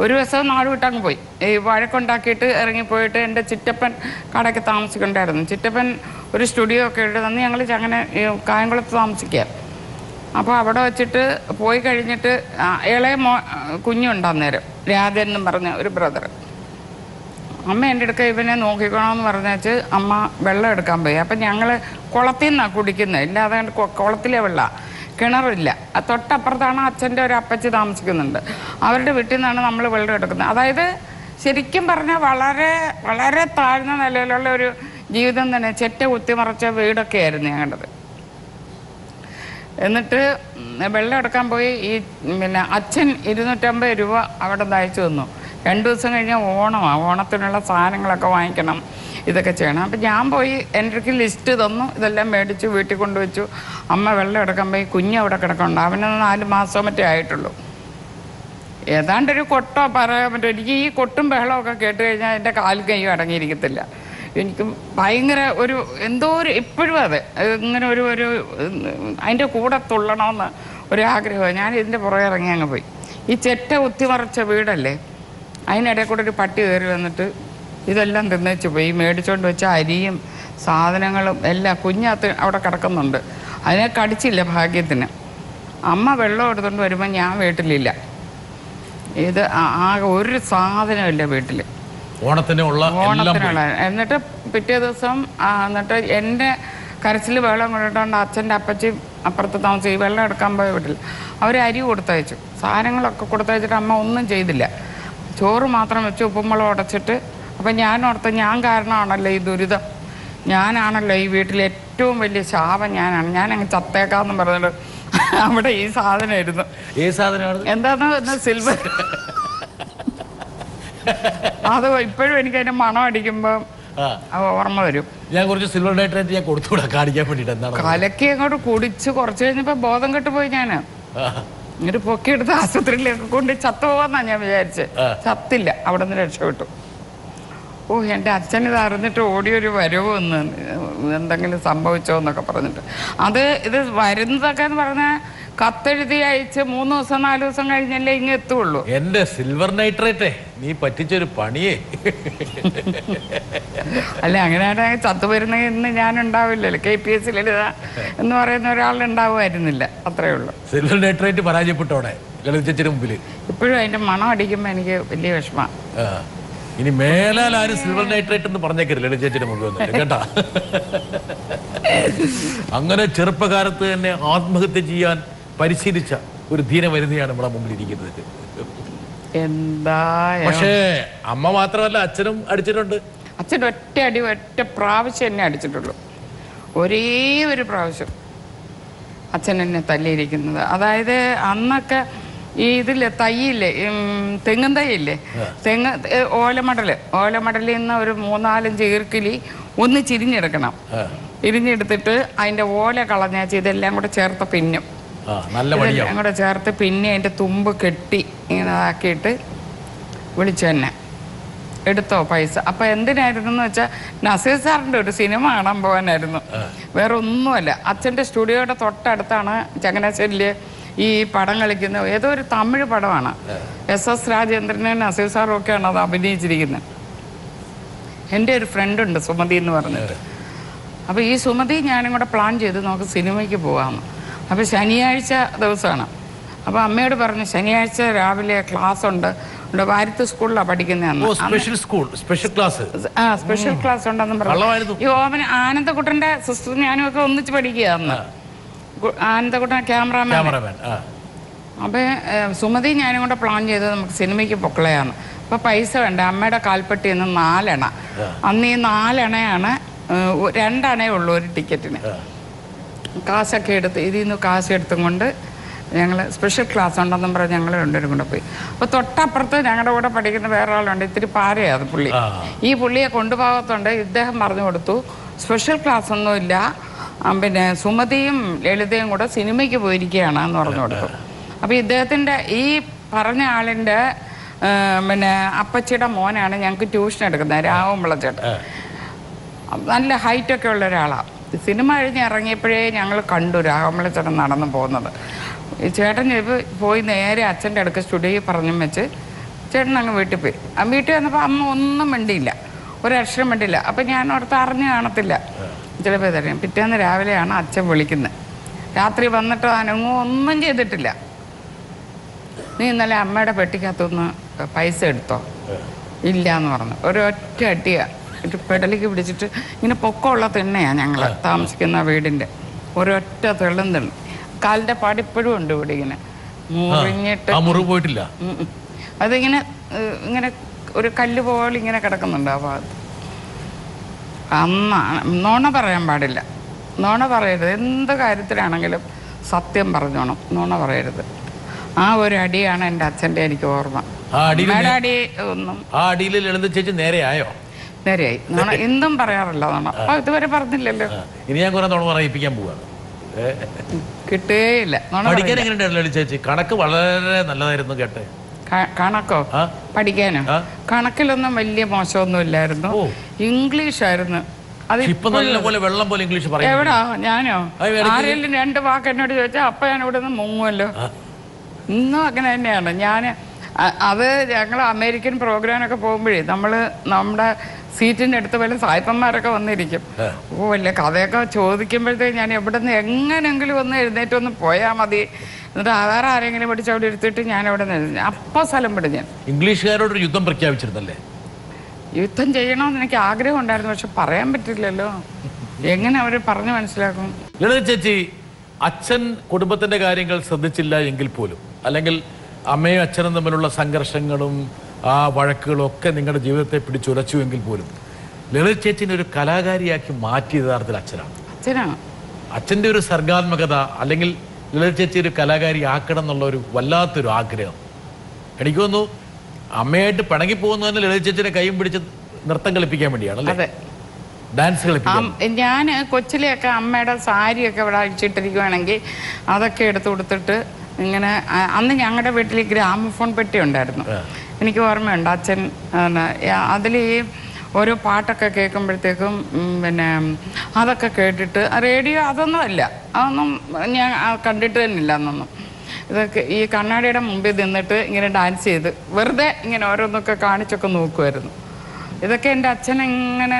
ഒരു ദിവസം നാട് വിട്ടങ്ങ് പോയി. ഈ വഴക്കുണ്ടാക്കിയിട്ട് ഇറങ്ങിപ്പോയിട്ട് എൻ്റെ ചിറ്റപ്പൻ കടയ്ക്ക് താമസിക്കണ്ടായിരുന്നു. ചിറ്റപ്പൻ ഒരു സ്റ്റുഡിയോ ഒക്കെ ഉണ്ട്. അന്ന് ഞങ്ങൾ അങ്ങനെ കായംകുളത്ത് താമസിക്കുക. അപ്പോൾ അവിടെ വെച്ചിട്ട് പോയി കഴിഞ്ഞിട്ട് ഇളയ കുഞ്ഞുണ്ട് അന്നേരം, രാജൻ എന്നും പറഞ്ഞ ഒരു ബ്രദർ. അമ്മ എൻ്റെ അടുക്ക ഇവനെ നോക്കിക്കണമെന്ന് പറഞ്ഞേച്ച് അമ്മ വെള്ളം എടുക്കാൻ പോയി. അപ്പം ഞങ്ങൾ കുളത്തിൽ നിന്നാണ് കുടിക്കുന്നത്, ഇല്ലാതെ കുളത്തിലെ വെള്ളം, കിണറില്ല. തൊട്ടപ്പുറത്താണ് അച്ഛൻ്റെ ഒരു അപ്പച്ചി താമസിക്കുന്നുണ്ട്. അവരുടെ വീട്ടിൽ നിന്നാണ് നമ്മൾ വെള്ളം എടുക്കുന്നത്. അതായത് ശരിക്കും പറഞ്ഞാൽ വളരെ വളരെ താഴ്ന്ന നിലയിലുള്ള ഒരു ജീവിതം തന്നെ. ചെറ്റ കുത്തിമറച്ച വീടൊക്കെ ആയിരുന്നു ഞങ്ങളുടേത്. എന്നിട്ട് വെള്ളം എടുക്കാൻ പോയി. ഈ പിന്നെ അച്ഛൻ 250 രൂപ അവിടെ അയച്ചു തന്നു. 2 ദിവസം കഴിഞ്ഞാൽ ഓണമാണ്, ഓണത്തിനുള്ള സാധനങ്ങളൊക്കെ വാങ്ങിക്കണം, ഇതൊക്കെ ചെയ്യണം. അപ്പം ഞാൻ പോയി എൻ്റെ ലിസ്റ്റ് തന്നു, ഇതെല്ലാം മേടിച്ചു വീട്ടിൽ കൊണ്ടുവച്ചു. അമ്മ വെള്ളം എടുക്കാൻ പോയി. കുഞ്ഞ് അവിടെ കിടക്കുന്നുണ്ട്. അവന് 4 മാസം മറ്റേ ആയിട്ടുള്ളൂ. ഏതാണ്ടൊരു കൊട്ടോ പറയാൻ പറ്റും. എനിക്ക് ഈ കൊട്ടും ബഹളമൊക്കെ കേട്ട് കഴിഞ്ഞാൽ എൻ്റെ കാൽ കൈയും അടങ്ങിയിരിക്കത്തില്ല. എനിക്ക് ഭയങ്കര ഒരു എന്തോ ഒരു ഇപ്പോഴും അതെ ഇങ്ങനെ ഒരു അതിൻ്റെ കൂടെ തുള്ളണമെന്ന് ഒരാഗ്രഹമാണ്. ഞാൻ ഇതിൻ്റെ പുറകെ ഇറങ്ങി അങ്ങ് പോയി. ഈ ചെറ്റ കുത്തിമറച്ച വീടല്ലേ, അതിനിടയിൽ കൂടെ ഒരു പട്ടി കയറി വന്നിട്ട് ഇതെല്ലാം തിന്നേച്ച് പോയി. മേടിച്ചുകൊണ്ട് വെച്ച അരിയും സാധനങ്ങളും എല്ലാം കുഞ്ഞകത്ത് അവിടെ കിടക്കുന്നുണ്ട്. അതിനെ കടിച്ചില്ല ഭാഗ്യത്തിന്. അമ്മ വെള്ളം എടുത്തുകൊണ്ട് വരുമ്പോൾ ഞാൻ വീട്ടിലില്ല. ഇത് ആകെ ഒരു സാധനമില്ല വീട്ടിൽ, ഓണത്തിനുള്ള. എന്നിട്ട് പിറ്റേ ദിവസം എന്നിട്ട് എൻ്റെ കരച്ചിൽ വെള്ളം കൊണ്ടിട്ടുണ്ട്. അച്ഛൻ്റെ അപ്പച്ചി അപ്പുറത്ത് താമസിച്ച് ഈ വെള്ളം എടുക്കാൻ പോയ വീട്ടിൽ അവർ അരി കൊടുത്തയച്ചു, സാധനങ്ങളൊക്കെ കൊടുത്തയച്ചിട്ട് അമ്മ ഒന്നും ചെയ്തില്ല. ചോറ് മാത്രം വെച്ച് ഉപ്പുമുളക് ഉടച്ചിട്ട്. അപ്പം ഞാൻ ഓർത്ത് ഞാൻ കാരണമാണല്ലോ ഈ ദുരിതം, ഞാനാണല്ലോ ഈ വീട്ടിലെ ഏറ്റവും വലിയ ശാപം ഞാനാണ്, ഞാൻ അങ്ങ് ചത്തേക്കാന്ന് പറഞ്ഞിട്ട് അവിടെ ഈ സാധനമായിരുന്നു. എന്താന്ന് സിൽവർ. അത് ഇപ്പോഴും എനിക്ക് അതിന്റെ മണം അടിക്കുമ്പോ ഓർമ്മ വരും. ഞാൻ കുറച്ച് സിൽവർ നൈട്രേറ്റ് ഞാൻ കൊടുത്തുകൂടാ കാണിക്കാൻ വേണ്ടിട്ട്. കലക്കി അങ്ങോട്ട് കുടിച്ച് കുറച്ച് കഴിഞ്ഞപ്പോ ബോധം കെട്ടുപോയി. ഞാൻ ഇങ്ങോട്ട് പൊക്കിയെടുത്ത് ആശുപത്രിയിലേക്ക് കൊണ്ട് ചത്തുപോവാന്നാ ഞാൻ വിചാരിച്ചത്. ചത്തില്ല, അവിടെ നിന്ന് രക്ഷപ്പെട്ടു. ഓ എൻ്റെ അച്ഛൻ ഇത് അറിഞ്ഞിട്ട് ഓടിയൊരു വരവ് വന്ന് എന്തെങ്കിലും സംഭവിച്ചോ എന്നൊക്കെ പറഞ്ഞിട്ട്. ഇത് വരുന്നതൊക്കെ എന്ന് പറഞ്ഞാൽ കത്തെഴുതി അയച്ച് 3 ദിവസം 4 ദിവസം കഴിഞ്ഞല്ലേ ഇങ്ങ് എത്തുള്ളൂ. എന്റെ സിൽവർ നൈട്രേറ്റേ, നീ പറ്റിച്ചൊരു പണിയേ. അല്ല അങ്ങനെയാണെങ്കിൽ ചത്തുവരുന്ന ഇന്ന് ഞാൻ ഉണ്ടാവില്ലല്ലോ. KPS ലളിത എന്ന് പറയുന്ന ഒരാളുണ്ടാവുമായിരുന്നില്ല, അത്രേ ഉള്ളൂ. സിൽവർ നൈട്രേറ്റ് പരാജയപ്പെട്ടോടെ ലളിത ചേച്ചിയുടെ മുമ്പിൽ. ഇപ്പോഴും അതിന്റെ മണം അടിക്കുമ്പോൾ എനിക്ക് വലിയ വിഷമം. ഇനി മേലാൽ ആരും സിൽവർ നൈട്രേറ്റ് എന്ന് പറഞ്ഞേക്കരുത് ലളിത ചേച്ചിയുടെ മുമ്പിൽ വന്നിട്ട് കേട്ടാ. അങ്ങനെ ചെറുപ്പകാലത്ത് തന്നെ ആത്മഹത്യ ചെയ്യാൻ പരിശീലിച്ച ഒരു ധീരമരുന്നിയാണ് നമ്മുടെ മുമ്പിൽ ഇരിക്കുന്നത്. പക്ഷേ അമ്മ മാത്രമല്ല, അച്ഛനും അടിച്ചിട്ടുണ്ട്. അച്ഛൻ ഒറ്റ പ്രാവശ്യം എന്നെ അടിച്ചിട്ടുള്ളൂ. ഒരേ ഒരു പ്രാവശ്യം അച്ഛൻ എന്നെ തല്ലിയിരിക്കുന്നത്. അതായത് അന്നൊക്കെ ഈ ഇതില്ലേ തൈയില്ലേ, തെങ്ങും തൈയില്ലേ, ഓലമടലിൽ നിന്ന് ഒരു 3-4 ഈർക്കിലി ഒന്ന് ചിരിഞ്ഞെടുക്കണം. ഇരിഞ്ഞെടുത്തിട്ട് അതിന്റെ ഓല കളഞ്ഞാച്ച് ഇതെല്ലാം കൂടെ ചേർത്ത് പിന്നും, ഇതെല്ലാം കൂടെ ചേർത്ത് പിന്നെ അതിന്റെ തുമ്പ് കെട്ടി ഇങ്ങനെ ആക്കിയിട്ട് വിളിച്ചു തന്നെ എടുത്തോ പൈസ. അപ്പൊ എന്തിനായിരുന്നു എന്ന് വെച്ചാൽ നസീർ സാറിന്റെ ഒരു സിനിമ കാണാൻ പോകാനായിരുന്നു, വേറെ ഒന്നുമല്ല. അച്ഛന്റെ സ്റ്റുഡിയോയുടെ തൊട്ടടുത്താണ് ചങ്ങനാശ്ശേരിയില് ഈ പടം കളിക്കുന്ന ഏതോ ഒരു തമിഴ് പടമാണ്. SS രാജേന്ദ്രനും നസീർ സാറും ഒക്കെയാണ് അത് അഭിനയിച്ചിരിക്കുന്നത്. എൻ്റെ ഒരു ഫ്രണ്ട് ഉണ്ട് സുമതി എന്ന് പറഞ്ഞിട്ട്. അപ്പോൾ ഈ സുമതി ഞാനും കൂടെ പ്ലാൻ ചെയ്ത് നമുക്ക് സിനിമയ്ക്ക് പോകാമെന്ന്. അപ്പോൾ ശനിയാഴ്ച ദിവസമാണ്. അപ്പോൾ അമ്മയോട് പറഞ്ഞു ശനിയാഴ്ച രാവിലെ ക്ലാസ് ഉണ്ട്, വാര്യത്ത് സ്കൂളിലാണ് പഠിക്കുന്നതെന്ന്. സ്പെഷ്യൽ ക്ലാസ് ഉണ്ടെന്ന് പറഞ്ഞു. ഈ ആനന്ദക്കുട്ടൻ്റെ സിസ്റ്റർ ഞാനും ഒക്കെ ഒന്നിച്ച് പഠിക്കുക അന്ന്. ആനന്ദക്കുട്ടൻ ക്യാമറാമാൻ. അപ്പോൾ സുമതി ഞാനും കൂടെ പ്ലാൻ ചെയ്ത് നമുക്ക് സിനിമയ്ക്ക് പൊക്കളയാന്ന്. അപ്പോൾ പൈസ വേണ്ട, അമ്മയുടെ കാൽപ്പെട്ടി നിന്ന് 4 അണ. അന്ന് ഈ 4 അണയാണ്, 2 അണയേ ഉള്ളൂ ഒരു ടിക്കറ്റിന്. കാശൊക്കെ എടുത്ത് ഇതിൽ നിന്ന് കാശ് എടുത്തും കൊണ്ട് ഞങ്ങൾ സ്പെഷ്യൽ ക്ലാസ് ഉണ്ടെന്നും പറഞ്ഞ് ഞങ്ങൾ രണ്ടുപേരും കൂടെ പോയി. അപ്പോൾ തൊട്ടപ്പുറത്ത് ഞങ്ങളുടെ കൂടെ പഠിക്കുന്ന വേറെ ആളുണ്ട്, ഇത്തിരി പാരയാണ് പുള്ളി. ഈ പുള്ളിയെ കൊണ്ടുപോകത്തുണ്ട്. ഇദ്ദേഹം പറഞ്ഞു കൊടുത്തു സ്പെഷ്യൽ ക്ലാസ് ഒന്നുമില്ല, പിന്നെ സുമതിയും ലളിതയും കൂടെ സിനിമയ്ക്ക് പോയിരിക്കുകയാണ് എന്ന് പറഞ്ഞു കൊടുത്തു. അപ്പോൾ ഇദ്ദേഹത്തിൻ്റെ ഈ പറഞ്ഞ ആളിൻ്റെ പിന്നെ അപ്പച്ചിയുടെ മോനാണ് ഞങ്ങൾക്ക് ട്യൂഷൻ എടുക്കുന്നത്, രാഘവൻപിള്ള ചേട്ടൻ. നല്ല ഹൈറ്റൊക്കെ ഉള്ള ഒരാളാണ്. സിനിമ കഴിഞ്ഞ് ഇറങ്ങിയപ്പോഴേ ഞങ്ങൾ കണ്ടു രാഘവൻപിള്ള ചേട്ടൻ നടന്നു പോകുന്നത്. ഈ ചേട്ടൻ പോയി നേരെ അച്ഛൻ്റെ അടുക്ക സ്റ്റുഡിയോയിൽ പറഞ്ഞും വെച്ച് ചേട്ടൻ അങ്ങ് വീട്ടിൽ പോയി. ആ വീട്ടിൽ വന്നപ്പോൾ അമ്മ ഒന്നും മിണ്ടിയില്ല, ഒരക്ഷരം മിണ്ടില്ല. അപ്പം ഞാൻ ഓർത്ത് അറിഞ്ഞു കാണത്തില്ല ചിലപ്പോൾ തരാം. പിറ്റേന്ന് രാവിലെയാണ് അച്ഛൻ വിളിക്കുന്നത്. രാത്രി വന്നിട്ട് അനങ്ങും ഒന്നും ചെയ്തിട്ടില്ല. നീ ഇന്നലെ അമ്മയുടെ പെട്ടിക്കകത്തുനിന്ന് പൈസ എടുത്തോ? ഇല്ല എന്ന് പറഞ്ഞു. ഒരൊറ്റ അടിയ ഒരു പെടലിക്ക് പിടിച്ചിട്ട് ഇങ്ങനെ പൊക്കമുള്ള തിണ്ണയാണ് ഞങ്ങൾ താമസിക്കുന്ന വീടിൻ്റെ. ഒരൊറ്റ തെള്ളും തെള്ളും. കാലിൻ്റെ പാട് ഇപ്പോഴും ഉണ്ട് ഇവിടെ, ഇങ്ങനെ മുറിഞ്ഞിട്ട് പോയിട്ടില്ല. അതിങ്ങനെ ഇങ്ങനെ ഒരു കല്ല് പോലെ ഇങ്ങനെ കിടക്കുന്നുണ്ട് ആ ഭാഗത്ത്. നോണ പറയാൻ പാടില്ല, നോണ പറയരുത്. എന്ത് കാര്യത്തിലാണെങ്കിലും സത്യം പറഞ്ഞോണം, നോണ പറയരുത്. ആ ഒരു അടിയാണ് എൻ്റെ അച്ഛൻ്റെ എനിക്ക് ഓർമ്മ. അടി ഒന്നും ആ അടിയിൽ ലളിത ചേച്ചി നേരെയായോ? നേരെയായി. നോണ എന്തും പറയാറില്ല നോണ. അപ്പൊ ഇതുവരെ പറഞ്ഞില്ലല്ലോ. ഇനി ഞാൻ കുറെ നോണ പറയിപ്പിക്കാൻ പോവാണ്. കിട്ടുകയില്ല. പഠിക്കാൻ എങ്ങനെയുണ്ട് ലളിത ചേച്ചി? കണക്ക് വളരെ നല്ലതായിരുന്നു കേട്ടെ. കണക്കോ? പഠിക്കാനോ? കണക്കിലൊന്നും വലിയ മോശമൊന്നും ഇല്ലായിരുന്നു. ഇംഗ്ലീഷ് ആയിരുന്നു. അത് ഇപ്പൊ നല്ലപോലെ വെള്ളം പോലെ ഇംഗ്ലീഷ് പറയും. എവിടാ? ഞാനോ? ആരെങ്കിലും 2 വാക്ക് എന്നോട് ചോദിച്ചാൽ അപ്പൊ ഞാൻ ഇവിടെ നിന്ന് മുങ്ങുമല്ലോ. ഇന്നും അങ്ങനെ തന്നെയാണ് ഞാൻ. അത് ഞങ്ങൾ അമേരിക്കൻ പ്രോഗ്രാമൊക്കെ പോകുമ്പോഴേ നമ്മുടെ സീറ്റിൻ്റെ അടുത്ത് വല്ല സായിപ്പന്മാരൊക്കെ വന്നിരിക്കും. വല്ല കഥയൊക്കെ ചോദിക്കുമ്പോഴത്തേക്ക് ഞാൻ എവിടെ നിന്ന് എങ്ങനെയെങ്കിലും ഒന്ന് എഴുന്നേറ്റൊന്ന് പോയാൽ മതി, എന്നിട്ട് വേറെ ആരെങ്കിലും പഠിച്ച് അവിടെ എടുത്തിട്ട് ഞാൻ അവിടെ നിന്ന് അപ്പോൾ സ്ഥലം വിടും. ഞാൻ ഇംഗ്ലീഷുകാരോട് യുദ്ധം പ്രഖ്യാപിച്ചിരുന്നല്ലേ? യുദ്ധം ചെയ്യണമെന്ന് എനിക്ക് ആഗ്രഹം ഉണ്ടായിരുന്നു, പക്ഷെ പറയാൻ പറ്റില്ലല്ലോ. എങ്ങനെ അവർ പറഞ്ഞു മനസ്സിലാക്കും? ലളിത ചേച്ചി, അച്ഛൻ കുടുംബത്തിന്റെ കാര്യങ്ങൾ ശ്രദ്ധിച്ചില്ല എങ്കിൽ പോലും, അല്ലെങ്കിൽ അമ്മയും അച്ഛനും തമ്മിലുള്ള സംഘർഷങ്ങളും ആ വഴക്കുകളും ഒക്കെ നിങ്ങളുടെ ജീവിതത്തെ പിടിച്ചുലച്ചു എങ്കിൽ പോലും ലളിത ചേച്ചിനെ ഒരു കലാകാരിയാക്കി മാറ്റിയത് യഥാർത്ഥത്തിൽ അച്ഛനാണ്. അച്ഛൻ്റെ ഒരു സർഗാത്മകത, അല്ലെങ്കിൽ ലളിത ചേച്ചി ഒരു കലാകാരി ആക്കണം എന്നുള്ള ഒരു വല്ലാത്തൊരു ആഗ്രഹം. എനിക്ക് തോന്നുന്നു അമ്മയായിട്ട് പിണങ്ങി പോകുന്നതന്നെ ലളിത ചേച്ചിയുടെ കൈയും പിടിച്ച് നൃത്തം കളിപ്പിക്കാൻ വേണ്ടിയാണല്ലേ? ഡാൻസ് കളിപ്പിക്കാൻ. ഞാൻ കൊച്ചിലെയൊക്കെ അമ്മയുടെ സാരിയൊക്കെ ഇവിടെ അഴിച്ചിട്ടിരിക്കുവാണെങ്കിൽ അതൊക്കെ എടുത്തു കൊടുത്തിട്ട് ഇങ്ങനെ, അന്ന് ഞങ്ങളുടെ വീട്ടിൽ ഗ്രാമഫോൺ പെട്ടി ഉണ്ടായിരുന്നു. എനിക്ക് ഓർമ്മയുണ്ട് അച്ഛൻ അതിൽ ഈ ഓരോ പാട്ടൊക്കെ കേൾക്കുമ്പോഴത്തേക്കും പിന്നെ അതൊക്കെ കേട്ടിട്ട്, റേഡിയോ അതൊന്നും അല്ല, അതൊന്നും ഞാൻ കണ്ടിട്ട് തന്നെ ഇല്ല അന്നൊന്നും. ഇതൊക്കെ ഈ കണ്ണാടിയുടെ മുമ്പിൽ നിന്നിട്ട് ഇങ്ങനെ ഡാൻസ് ചെയ്ത് വെറുതെ ഇങ്ങനെ ഓരോന്നൊക്കെ കാണിച്ചൊക്കെ നോക്കുമായിരുന്നു. ഇതൊക്കെ എൻ്റെ അച്ഛൻ ഇങ്ങനെ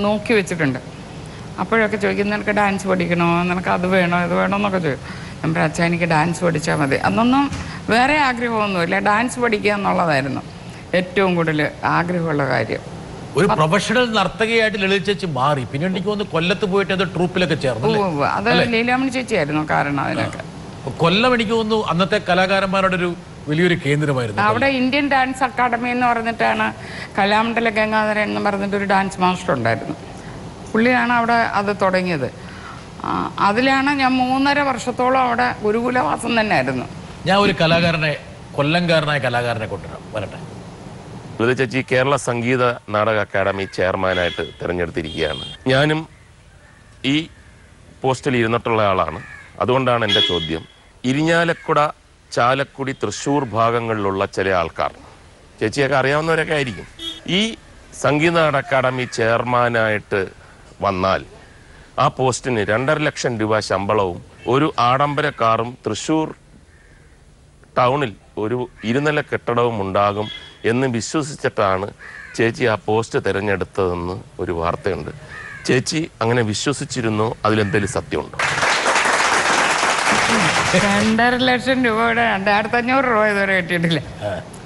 നോക്കി വെച്ചിട്ടുണ്ട്. അപ്പോഴൊക്കെ ചോദിക്കും, നിനക്ക് ഡാൻസ് പഠിക്കണോ, നിനക്ക് അത് വേണോ ഇത് വേണോ എന്നൊക്കെ ചോദിക്കും. നമ്മുടെ അച്ഛൻ എനിക്ക് ഡാൻസ് പഠിച്ചാൽ മതി. അന്നൊന്നും വേറെ ആഗ്രഹമൊന്നുമില്ല, ഡാൻസ് പഠിക്കുക എന്നുള്ളതായിരുന്നു ഏറ്റവും കൂടുതൽ ആഗ്രഹമുള്ള കാര്യം. ഒരു പ്രൊഫഷണൽ നർത്തകിയായിട്ട് ലളിത ചേച്ചി മാറി. പിന്നെ എനിക്ക് തോന്നുന്നു കൊല്ലത്ത് പോയിട്ട് അത് ട്രൂപ്പിലൊക്കെ ചേർന്നു. അത് ലീലാമണി ചേച്ചിയായിരുന്നു കാരണം അതിനൊക്കെ. കൊല്ലം എനിക്ക് തോന്നുന്നു അന്നത്തെ കലാകാരന്മാരുടെ ഒരു വലിയൊരു കേന്ദ്രമായിരുന്നു. അവിടെ ഇന്ത്യൻ ഡാൻസ് അക്കാദമി എന്ന് പറഞ്ഞിട്ടാണ്, കലാമണ്ഡല ഗംഗാധരൻ എന്ന് പറഞ്ഞിട്ടൊരു ഡാൻസ് മാസ്റ്റർ ഉണ്ടായിരുന്നു. പുള്ളിയാണ് അവിടെ അത് തുടങ്ങിയത്. അതിലാണ് ഞാൻ 3.5 വർഷത്തോളം അവിടെ ഗുരുകുലവാസം തന്നെ ആയിരുന്നു. ഞാൻ ഒരു കലാകാരനെ, കൊല്ലംകാരനായ കലാകാരനെ കൊണ്ടുവരാം, വരട്ടെ. ലളിത ചേച്ചി കേരള സംഗീത നാടക അക്കാദമി ചെയർമാനായിട്ട് തിരഞ്ഞെടുത്തിരിക്കുകയാണ്. ഞാനും ഈ പോസ്റ്റിൽ ഇരുന്നിട്ടുള്ള ആളാണ്. അതുകൊണ്ടാണ് എൻ്റെ ചോദ്യം. ഇരിഞ്ഞാലക്കുട, ചാലക്കുടി, തൃശ്ശൂർ ഭാഗങ്ങളിലുള്ള ചില ആൾക്കാർ, ചേച്ചിയൊക്കെ അറിയാവുന്നവരൊക്കെ ആയിരിക്കും, ഈ സംഗീത നാടക അക്കാദമി ചെയർമാനായിട്ട് വന്നാൽ ആ പോസ്റ്റിന് 2.5 ലക്ഷം രൂപ ശമ്പളവും ഒരു ആഡംബര കാറും തൃശ്ശൂർ ടൗണിൽ ഒരു 2 നില കെട്ടിടവും ഉണ്ടാകും എന്ന് വിശ്വസിച്ചിട്ടാണ് ചേച്ചി ആ പോസ്റ്റ് തിരഞ്ഞെടുത്തതെന്ന് ഒരു വാർത്തയുണ്ട്. ചേച്ചി അങ്ങനെ വിശ്വസിച്ചിരുന്നോ? അതിലെന്തെങ്കിലും സത്യമുണ്ടോ? 2.5 ലക്ഷം രൂപയുടെ 2,500 രൂപ ഇതുവരെ കിട്ടിയിട്ടില്ല.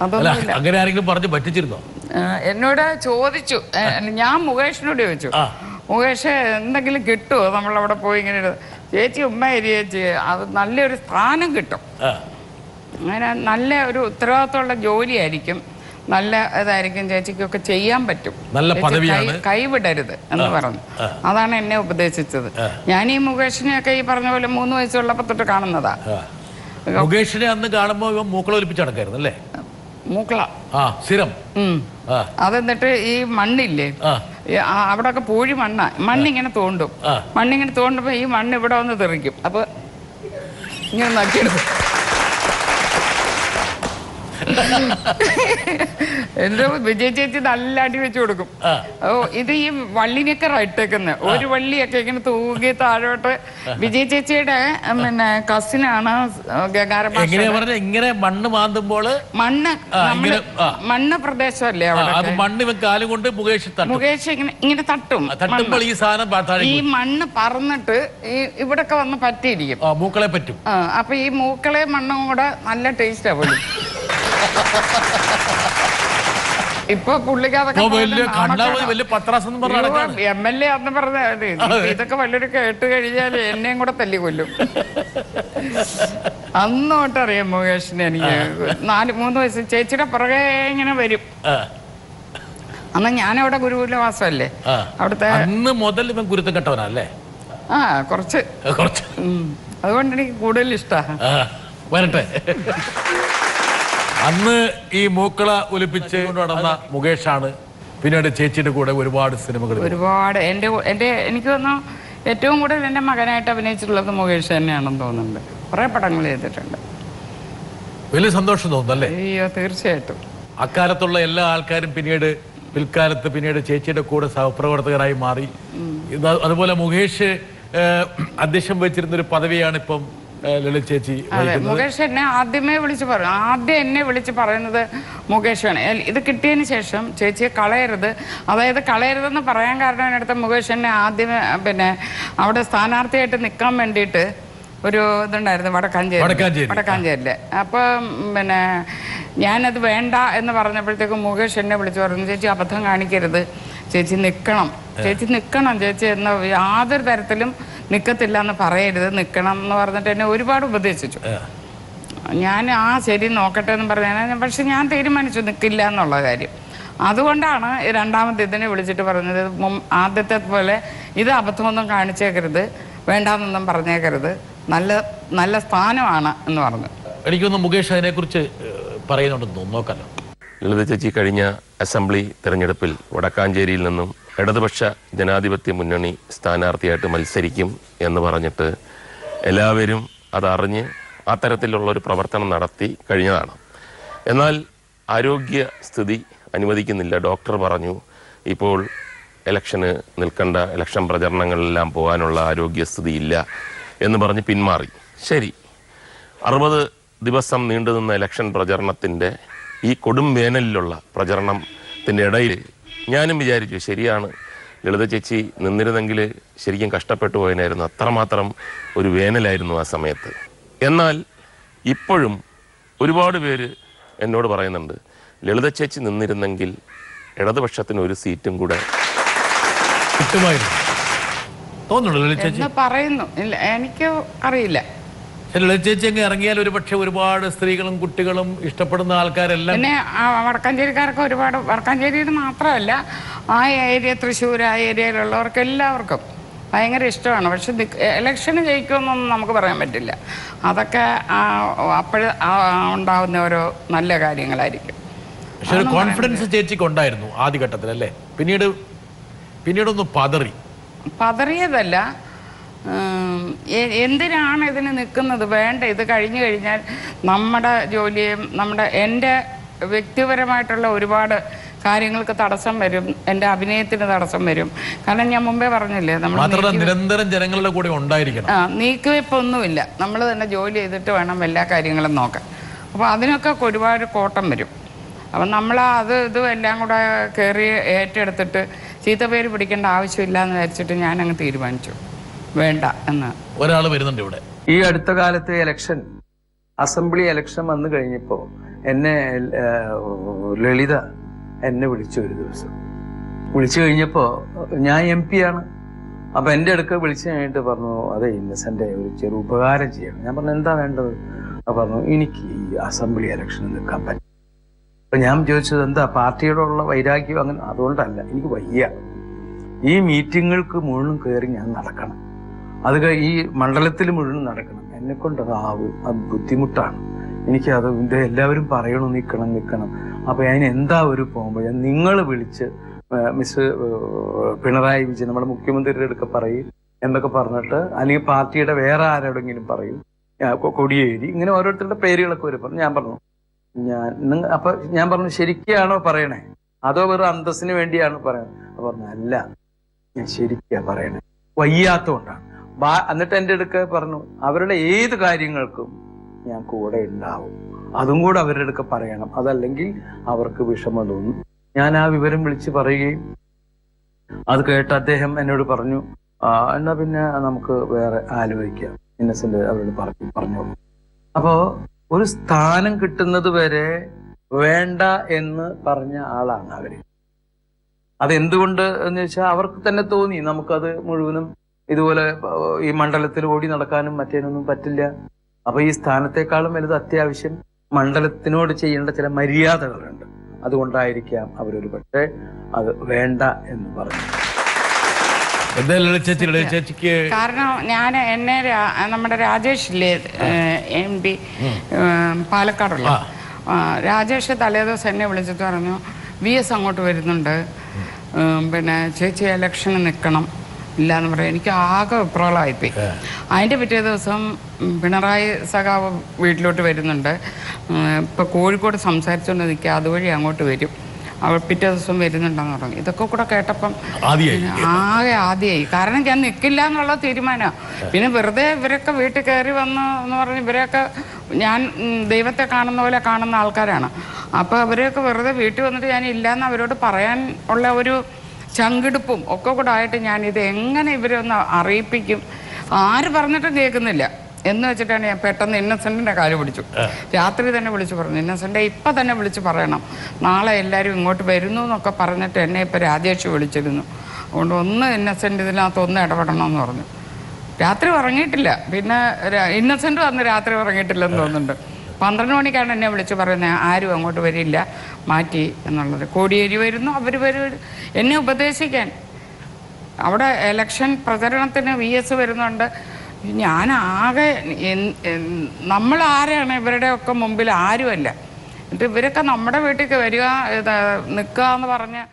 അതൊന്നും അങ്ങനെ ആരെങ്കിലും പറഞ്ഞു പറ്റിച്ചിരുന്നോ? എന്നോട് ചോദിച്ചു, ഞാൻ മുകേഷിനോട് ചോദിച്ചു, മുകേഷ് എന്തെങ്കിലും കിട്ടുമോ നമ്മളവിടെ പോയി ഇങ്ങനെ? ചേച്ചി ഉമ്മേരി ചേച്ചി, അത് നല്ലൊരു സ്ഥാനം കിട്ടും, അങ്ങനെ നല്ല ഒരു ഉത്തരവാദിത്തമുള്ള ജോലിയായിരിക്കും, നല്ല ഇതായിരിക്കും, ചേച്ചിക്കൊക്കെ ചെയ്യാൻ പറ്റും, കൈവിടരുത് എന്ന് പറഞ്ഞു. അതാണ് എന്നെ ഉപദേശിച്ചത്. ഞാൻ ഈ മുകേഷിനെയൊക്കെ ഈ പറഞ്ഞ പോലെ 3 വയസ്സുള്ളപ്പോൾ തൊട്ട് കാണുന്നതാ. മുകേഷിനെ അന്ന് കാണുമ്പോ ഇവൻ മൂക്കള ഒലിപ്പിച്ച് നടക്കായിരുന്നു അല്ലേ? മൂക്കള സ്ഥിരം. അതെന്നിട്ട് ഈ മണ്ണില്ലേ, അവിടെ ഒക്കെ പൂഴി മണ്ണിങ്ങനെ തോണ്ടും. മണ്ണിങ്ങനെ തോണ്ടുമ്പോ ഈ മണ്ണ് ഇവിടെ വന്ന് തെറിക്കും. അപ്പൊ ഇങ്ങനെ നക്കിയെടുക്കും. എന്റെ വിജയ ചേച്ചി നല്ല അടി വെച്ച് കൊടുക്കും. ഇത് ഈ വള്ളിനൊക്കെ ഇട്ടേക്കുന്നത്, ഒരു വള്ളിയൊക്കെ ഇങ്ങനെ തൂങ്ങി താഴോട്ട്. വിജയ ചേച്ചിയുടെ പിന്നെ കസിനാണ് ഇങ്ങനെ മണ്ണ് മാന്തുമ്പോൾ മണ്ണ് പ്രദേശമല്ലേ അവിടെ, മണ്ണ് കാലം കൊണ്ട് മുകേഷ് ഇങ്ങനെ തട്ടും. തട്ടുമ്പോൾ ഈ സാധനം ഈ മണ്ണ് പറന്നിട്ട് ഇവിടൊക്കെ വന്ന് പറ്റിയിരിക്കും, മൂക്കളെ പറ്റും. അപ്പൊ ഈ മൂക്കളെ മണ്ണും കൂടെ നല്ല ടേസ്റ്റാ പോലും. ഇപ്പൊ പുള്ളിക്ക് MLA അന്ന് പറഞ്ഞ ഇതൊക്കെ വല്ലൊരു കേട്ട് കഴിഞ്ഞാൽ എന്നെയും കൂടെ തല്ലി കൊല്ലും. അന്നോട്ടറിയാം മുകേഷിനെ. എനിക്ക് 4-3 വയസ്സ് ചേച്ചിയുടെ പുറകെ ഇങ്ങനെ വരും. അന്ന് ഞാനവിടെ ഗുരുകുലവാസമല്ലേ, അവിടുത്തെ അന്ന് മുതൽ ഇവൻ ഗുരുത്തം കെട്ടവനല്ലേ? കുറച്ച്. അതുകൊണ്ട് എനിക്ക് കൂടുതൽ ഇഷ്ടമാണ്. വരട്ടെ. അന്ന് ഈ മൂക്കള ഒലിപ്പിച്ച് നടന്ന മുകേഷാണ് പിന്നീട് ചേച്ചിയുടെ കൂടെ ഒരുപാട് സിനിമകൾ. എനിക്ക് തോന്നുന്നു ഏറ്റവും കൂടുതൽ എൻ്റെ മകനായിട്ട് അഭിനയിച്ചിട്ടുള്ളത് മുകേഷ് തന്നെയാണെന്ന് തോന്നുന്നുണ്ട്. കുറെ പടങ്ങൾ ചെയ്തിട്ടുണ്ട്. വലിയ സന്തോഷം തോന്നുന്നല്ലേ? അയ്യോ, തീർച്ചയായിട്ടും. അക്കാലത്തുള്ള എല്ലാ ആൾക്കാരും പിൽക്കാലത്ത് ചേച്ചിയുടെ കൂടെ സഹപ്രവർത്തകരായി മാറി. അതുപോലെ മുകേഷ് അധ്യക്ഷം വെച്ചിരുന്ന ഒരു പദവിയാണ് ഇപ്പം ലളിത ചേച്ചി. മുകേഷ് എന്നെ ആദ്യമേ വിളിച്ച് പറയും. ആദ്യം എന്നെ വിളിച്ച് പറയുന്നത് മുകേഷാണ്. ഇത് കിട്ടിയതിന് ശേഷം ചേച്ചിയെ കളയരുത്, അതായത് കളയരുതെന്ന് പറയാൻ കാരണം എടുത്ത മുകേഷ് എന്നെ ആദ്യമേ പിന്നെ അവിടെ സ്ഥാനാർത്ഥിയായിട്ട് നിൽക്കാൻ വേണ്ടിയിട്ട് ഒരു ഇതുണ്ടായിരുന്നു വടക്കാഞ്ചേരിയില്. അപ്പം പിന്നെ ഞാനത് വേണ്ട എന്ന് പറഞ്ഞപ്പോഴത്തേക്കും മുകേഷ് എന്നെ വിളിച്ച് പറഞ്ഞു, ചേച്ചി അബദ്ധം കാണിക്കരുത്, ചേച്ചി നിൽക്കണം, ചേച്ചി എന്ന യാതൊരു തരത്തിലും നിൽക്കത്തില്ല എന്ന് പറയരുത്, നിൽക്കണം എന്ന് പറഞ്ഞിട്ട് എന്നെ ഒരുപാട് ഉപദേശിച്ചു. ഞാൻ ശരി നോക്കട്ടെ എന്ന് പറഞ്ഞാൽ, പക്ഷെ ഞാൻ തീരുമാനിച്ചു നിൽക്കില്ല എന്നുള്ള കാര്യം. അതുകൊണ്ടാണ് രണ്ടാമത്തെ ഇതിനെ വിളിച്ചിട്ട് പറഞ്ഞത്, ആദ്യത്തെ പോലെ ഇത് അബദ്ധമൊന്നും കാണിച്ചേക്കരുത്, വേണ്ടാന്നൊന്നും പറഞ്ഞേക്കരുത്, നല്ല സ്ഥാനമാണ് എന്ന് പറഞ്ഞു. എനിക്കൊന്ന് മുകേഷ് അതിനെക്കുറിച്ച് പറയുന്നുണ്ടെന്ന് നോക്കാലോ. ലളിത ചേച്ചി കഴിഞ്ഞ അസംബ്ലി തെരഞ്ഞെടുപ്പിൽ വടക്കാഞ്ചേരിയിൽ നിന്നും ഇടതുപക്ഷ ജനാധിപത്യ മുന്നണി സ്ഥാനാർത്ഥിയായിട്ട് മത്സരിക്കും എന്ന് പറഞ്ഞിട്ട് എല്ലാവരും അതറിഞ്ഞ് ആ തരത്തിലുള്ളൊരു പ്രവർത്തനം നടത്തി കഴിഞ്ഞതാണ്. എന്നാൽ ആരോഗ്യസ്ഥിതി അനുവദിക്കുന്നില്ല. ഡോക്ടർ പറഞ്ഞു ഇപ്പോൾ ഇലക്ഷന് നിൽക്കേണ്ട, ഇലക്ഷൻ പ്രചരണങ്ങളിലെല്ലാം പോകാനുള്ള ആരോഗ്യസ്ഥിതി ഇല്ല എന്ന് പറഞ്ഞ് പിന്മാറി. ശരി, 60 ദിവസം നീണ്ടുനിന്ന ഇലക്ഷൻ പ്രചരണത്തിൻ്റെ ഈ കൊടും വേനലിലുള്ള പ്രചരണത്തിൻ്റെ ഇടയിൽ ഞാനും വിചാരിച്ചു, ശരിയാണ്, ലളിത ചേച്ചി നിന്നിരുന്നെങ്കിൽ ശരിക്കും കഷ്ടപ്പെട്ടു പോയനായിരുന്നു. അത്രമാത്രം ഒരു വേനലായിരുന്നു ആ സമയത്ത്. എന്നാൽ ഇപ്പോഴും ഒരുപാട് പേര് എന്നോട് പറയുന്നുണ്ട്, ലളിത ചേച്ചി നിന്നിരുന്നെങ്കിൽ ഇടതുപക്ഷത്തിന് ഒരു സീറ്റും കൂടെ കിട്ടുമായിരുന്നു തോന്നുന്നു. പറയുന്നു, എനിക്ക് അറിയില്ല. ലളിത ചേച്ചി അങ്ങ് ഇറങ്ങിയാൽ ഒരു പക്ഷെ ഒരുപാട് സ്ത്രീകളും കുട്ടികളും ഇഷ്ടപ്പെടുന്ന ആൾക്കാരെല്ലാം, പിന്നെ വടക്കാഞ്ചേരിക്കാർക്ക് ഒരുപാട്, വടക്കാഞ്ചേരിയിൽ മാത്രമല്ല ആ ഏരിയ, തൃശ്ശൂർ ആ ഏരിയയിലുള്ളവർക്ക് എല്ലാവർക്കും ഭയങ്കര ഇഷ്ടമാണ്. പക്ഷെ ഇലക്ഷന് ജയിക്കുമെന്നൊന്നും നമുക്ക് പറയാൻ പറ്റില്ല. അതൊക്കെ ഉണ്ടാവുന്ന ഓരോ നല്ല കാര്യങ്ങളായിരിക്കും. പക്ഷെ ഒരു കോൺഫിഡൻസ് ചേച്ചിക്ക് ഉണ്ടായിരുന്നു ആദ്യഘട്ടത്തിൽ അല്ലേ? പിന്നീടൊന്ന് പതറിയതല്ല. എന്തിനാണ് ഇതിന് നിൽക്കുന്നത്? വേണ്ട, ഇത് കഴിഞ്ഞു കഴിഞ്ഞാൽ നമ്മുടെ ജോലിയും എൻ്റെ വ്യക്തിപരമായിട്ടുള്ള ഒരുപാട് കാര്യങ്ങൾക്ക് തടസ്സം വരും, എൻ്റെ അഭിനയത്തിന് തടസ്സം വരും. കാരണം ഞാൻ മുമ്പേ പറഞ്ഞില്ലേ, നമ്മൾ നിരന്തരം ജനങ്ങളുടെ കൂടെ ഉണ്ടായിരിക്കണം. നീക്കുവെപ്പൊന്നുമില്ല, നമ്മൾ തന്നെ ജോലി ചെയ്തിട്ട് വേണം എല്ലാ കാര്യങ്ങളും നോക്കാൻ. അപ്പോൾ അതിനൊക്കെ ഒരുപാട് കോട്ടം വരും. അപ്പം നമ്മൾ ഇതും എല്ലാം കൂടെ കയറി ഏറ്റെടുത്തിട്ട് ചീത്ത പേര് പിടിക്കേണ്ട ആവശ്യമില്ല എന്ന് വിചാരിച്ചിട്ട് ഞാനങ്ങ് തീരുമാനിച്ചു, വേണ്ട എന്ന്. ഒരാൾ വരുന്നുണ്ട് ഇവിടെ. ഈ അടുത്ത കാലത്ത് അസംബ്ലി ഇലക്ഷൻ വന്നു കഴിഞ്ഞപ്പോൾ എന്നെ ലളിത എന്നെ വിളിച്ചു. ഒരു ദിവസം വിളിച്ചു കഴിഞ്ഞപ്പോൾ ഞാൻ MP ആണ്. അപ്പം എൻ്റെ അടുക്ക വിളിച്ചു കഴിഞ്ഞിട്ട് പറഞ്ഞു, അതെ ഇന്നസെൻ്റെ ഒരു ചെറു ഉപകാരം ചെയ്യണം. ഞാൻ പറഞ്ഞു, എന്താ വേണ്ടത്? പറഞ്ഞു, എനിക്ക് ഈ അസംബ്ലി ഇലക്ഷന് നിൽക്കാൻ പറ്റും. അപ്പം ഞാൻ ചോദിച്ചത്, എന്താ പാർട്ടിയോടുള്ള വൈരാഗ്യം? അങ്ങനെ അതുകൊണ്ടല്ല, എനിക്ക് വയ്യ. ഈ മീറ്റിങ്ങുകൾക്ക് മുഴുവൻ കയറി ഞാൻ നടക്കണം, ഈ മണ്ഡലത്തിൽ മുഴുവൻ നടക്കണം. എന്നെ കൊണ്ടതാവും, അത് ബുദ്ധിമുട്ടാണ്. എനിക്കത് എല്ലാവരും പറയണു നിൽക്കണം. അപ്പൊ അതിന് എന്താ ഒരു പോകുമ്പോൾ നിങ്ങൾ വിളിച്ച് മിസ് പിണറായി വിജയൻ നമ്മുടെ മുഖ്യമന്ത്രിയുടെ അടുക്ക പറയും എന്നൊക്കെ പറഞ്ഞിട്ട്, അല്ലെങ്കിൽ പാർട്ടിയുടെ വേറെ ആരോടെങ്കിലും പറയും, കൊടിയേരി, ഇങ്ങനെ ഓരോരുത്തരുടെ പേരുകളൊക്കെ വരും. ഞാൻ പറഞ്ഞു അപ്പൊ ഞാൻ പറഞ്ഞു ശരിക്കാണോ പറയണേ അതോ വെറും അന്തസ്സിന് വേണ്ടിയാണോ പറയണേ? അപ്പൊ പറഞ്ഞു അല്ല, ഞാൻ ശരിക്കാ പറയണേ, വയ്യാത്തോണ്ടാണ്. എന്നിട്ട് എൻ്റെ അടുക്ക പറഞ്ഞു അവരുടെ ഏത് കാര്യങ്ങൾക്കും ഞാൻ കൂടെ ഉണ്ടാവും, അതും കൂടെ അവരുടെ അടുക്ക പറയണം, അതല്ലെങ്കിൽ അവർക്ക് വിഷമം തോന്നും. ഞാൻ ആ വിവരം വിളിച്ച് പറയുകയും അത് കേട്ട് അദ്ദേഹം എന്നോട് പറഞ്ഞു എന്നാ പിന്നെ നമുക്ക് വേറെ ആലോചിക്കാം. ഇന്നസെന്റ് അവരോട് പറഞ്ഞോളൂ. അപ്പോ ഒരു സ്ഥാനം കിട്ടുന്നത് വരെ വേണ്ട എന്ന് പറഞ്ഞ ആളാണ് അവര്. അതെന്തുകൊണ്ട് എന്ന് വെച്ചാൽ അവർക്ക് തന്നെ തോന്നി നമുക്കത് മുഴുവനും ഇതുപോലെ ഈ മണ്ഡലത്തിൽ ഓടി നടക്കാനും മറ്റേനൊന്നും പറ്റില്ല. അപ്പൊ ഈ സ്ഥാനത്തെക്കാളും വലുത് അത്യാവശ്യം മണ്ഡലത്തിനോട് ചെയ്യേണ്ട ചില മര്യാദകളുണ്ട്. അതുകൊണ്ടായിരിക്കാം അവരൊരു പക്ഷേ അത് വേണ്ട എന്ന് പറഞ്ഞു. ചേച്ചിക്ക് കാരണം എന്നെ നമ്മുടെ രാജേഷ് ഇല്ലേ MP പാലക്കാടുള്ള രാജേഷ് തലേദിവസം എന്നെ വിളിച്ചിട്ട് പറഞ്ഞു VS അങ്ങോട്ട് വരുന്നുണ്ട്, പിന്നെ ചേച്ചി ഇലക്ഷന് നിൽക്കണം ഇല്ലാന്ന് പറയാം. എനിക്ക് ആകെ വിപ്രളമായിപ്പോയി. അതിൻ്റെ പിറ്റേ ദിവസം പിണറായി സഖാവ് വീട്ടിലോട്ട് വരുന്നുണ്ട്, ഇപ്പം കോഴിക്കോട് സംസാരിച്ചുകൊണ്ട് നിൽക്കുക, അതുവഴി അങ്ങോട്ട് വരും, അവൾ പിറ്റേ ദിവസം വരുന്നുണ്ടെന്ന് പറഞ്ഞു. ഇതൊക്കെ കൂടെ കേട്ടപ്പം ആകെ ആദ്യമായി. കാരണം ഞാൻ നിൽക്കില്ല എന്നുള്ള തീരുമാനമാണ്. പിന്നെ വെറുതെ ഇവരൊക്കെ വീട്ടിൽ കയറി വന്ന് എന്ന് പറഞ്ഞ് ഇവരെയൊക്കെ ഞാൻ ദൈവത്തെ കാണുന്ന പോലെ കാണുന്ന ആൾക്കാരാണ്. അപ്പോൾ അവരെയൊക്കെ വെറുതെ വീട്ടിൽ വന്നിട്ട് ഞാൻ ഇല്ലയെന്ന് അവരോട് പറയാൻ ഉള്ള ഒരു ചങ്കിടുപ്പും ഒക്കെ കൂടെ ആയിട്ട് ഞാനിത് എങ്ങനെ ഇവരെ ഒന്ന് അറിയിപ്പിക്കും, ആര് പറഞ്ഞിട്ടും കേൾക്കുന്നില്ല എന്ന് വെച്ചിട്ടാണ് ഞാൻ പെട്ടെന്ന് ഇന്നസെന്റിന്റെ കാല് പിടിച്ചു. രാത്രി തന്നെ വിളിച്ചു പറഞ്ഞു, ഇന്നസെന്റ് ഇപ്പൊ തന്നെ വിളിച്ച് പറയണം, നാളെ എല്ലാവരും ഇങ്ങോട്ട് വരുന്നു എന്നൊക്കെ പറഞ്ഞിട്ട് എന്നെ ഇപ്പൊ രാജേഷ് വിളിച്ചിരുന്നു, അതുകൊണ്ട് ഒന്ന് ഇന്നസെന്റ് ഇതിനകത്ത് ഒന്ന് ഇടപെടണം എന്ന് പറഞ്ഞു. രാത്രി ഉറങ്ങിയിട്ടില്ല. പിന്നെ ഇന്നസെന്റ് വന്ന് രാത്രി ഉറങ്ങിയിട്ടില്ലെന്ന് തോന്നുന്നുണ്ട്. 12 മണിക്കാണ് എന്നെ വിളിച്ച് പറയുന്നത് ആരും അങ്ങോട്ട് വരില്ല, മാറ്റി എന്നുള്ളത്. കോടിയേരി വരുന്നു, അവർ വരും എന്നെ ഉപദേശിക്കാൻ. അവിടെ ഇലക്ഷൻ പ്രചരണത്തിന് VS വരുന്നുണ്ട്. ഞാൻ ആകെ നമ്മൾ ആരെയാണ് ഇവരുടെ ഒക്കെ മുമ്പിൽ ആരുമല്ല. എന്നിട്ട് ഇവരൊക്കെ നമ്മുടെ വീട്ടിലേക്ക് വരിക നിൽക്കുക എന്ന് പറഞ്ഞ്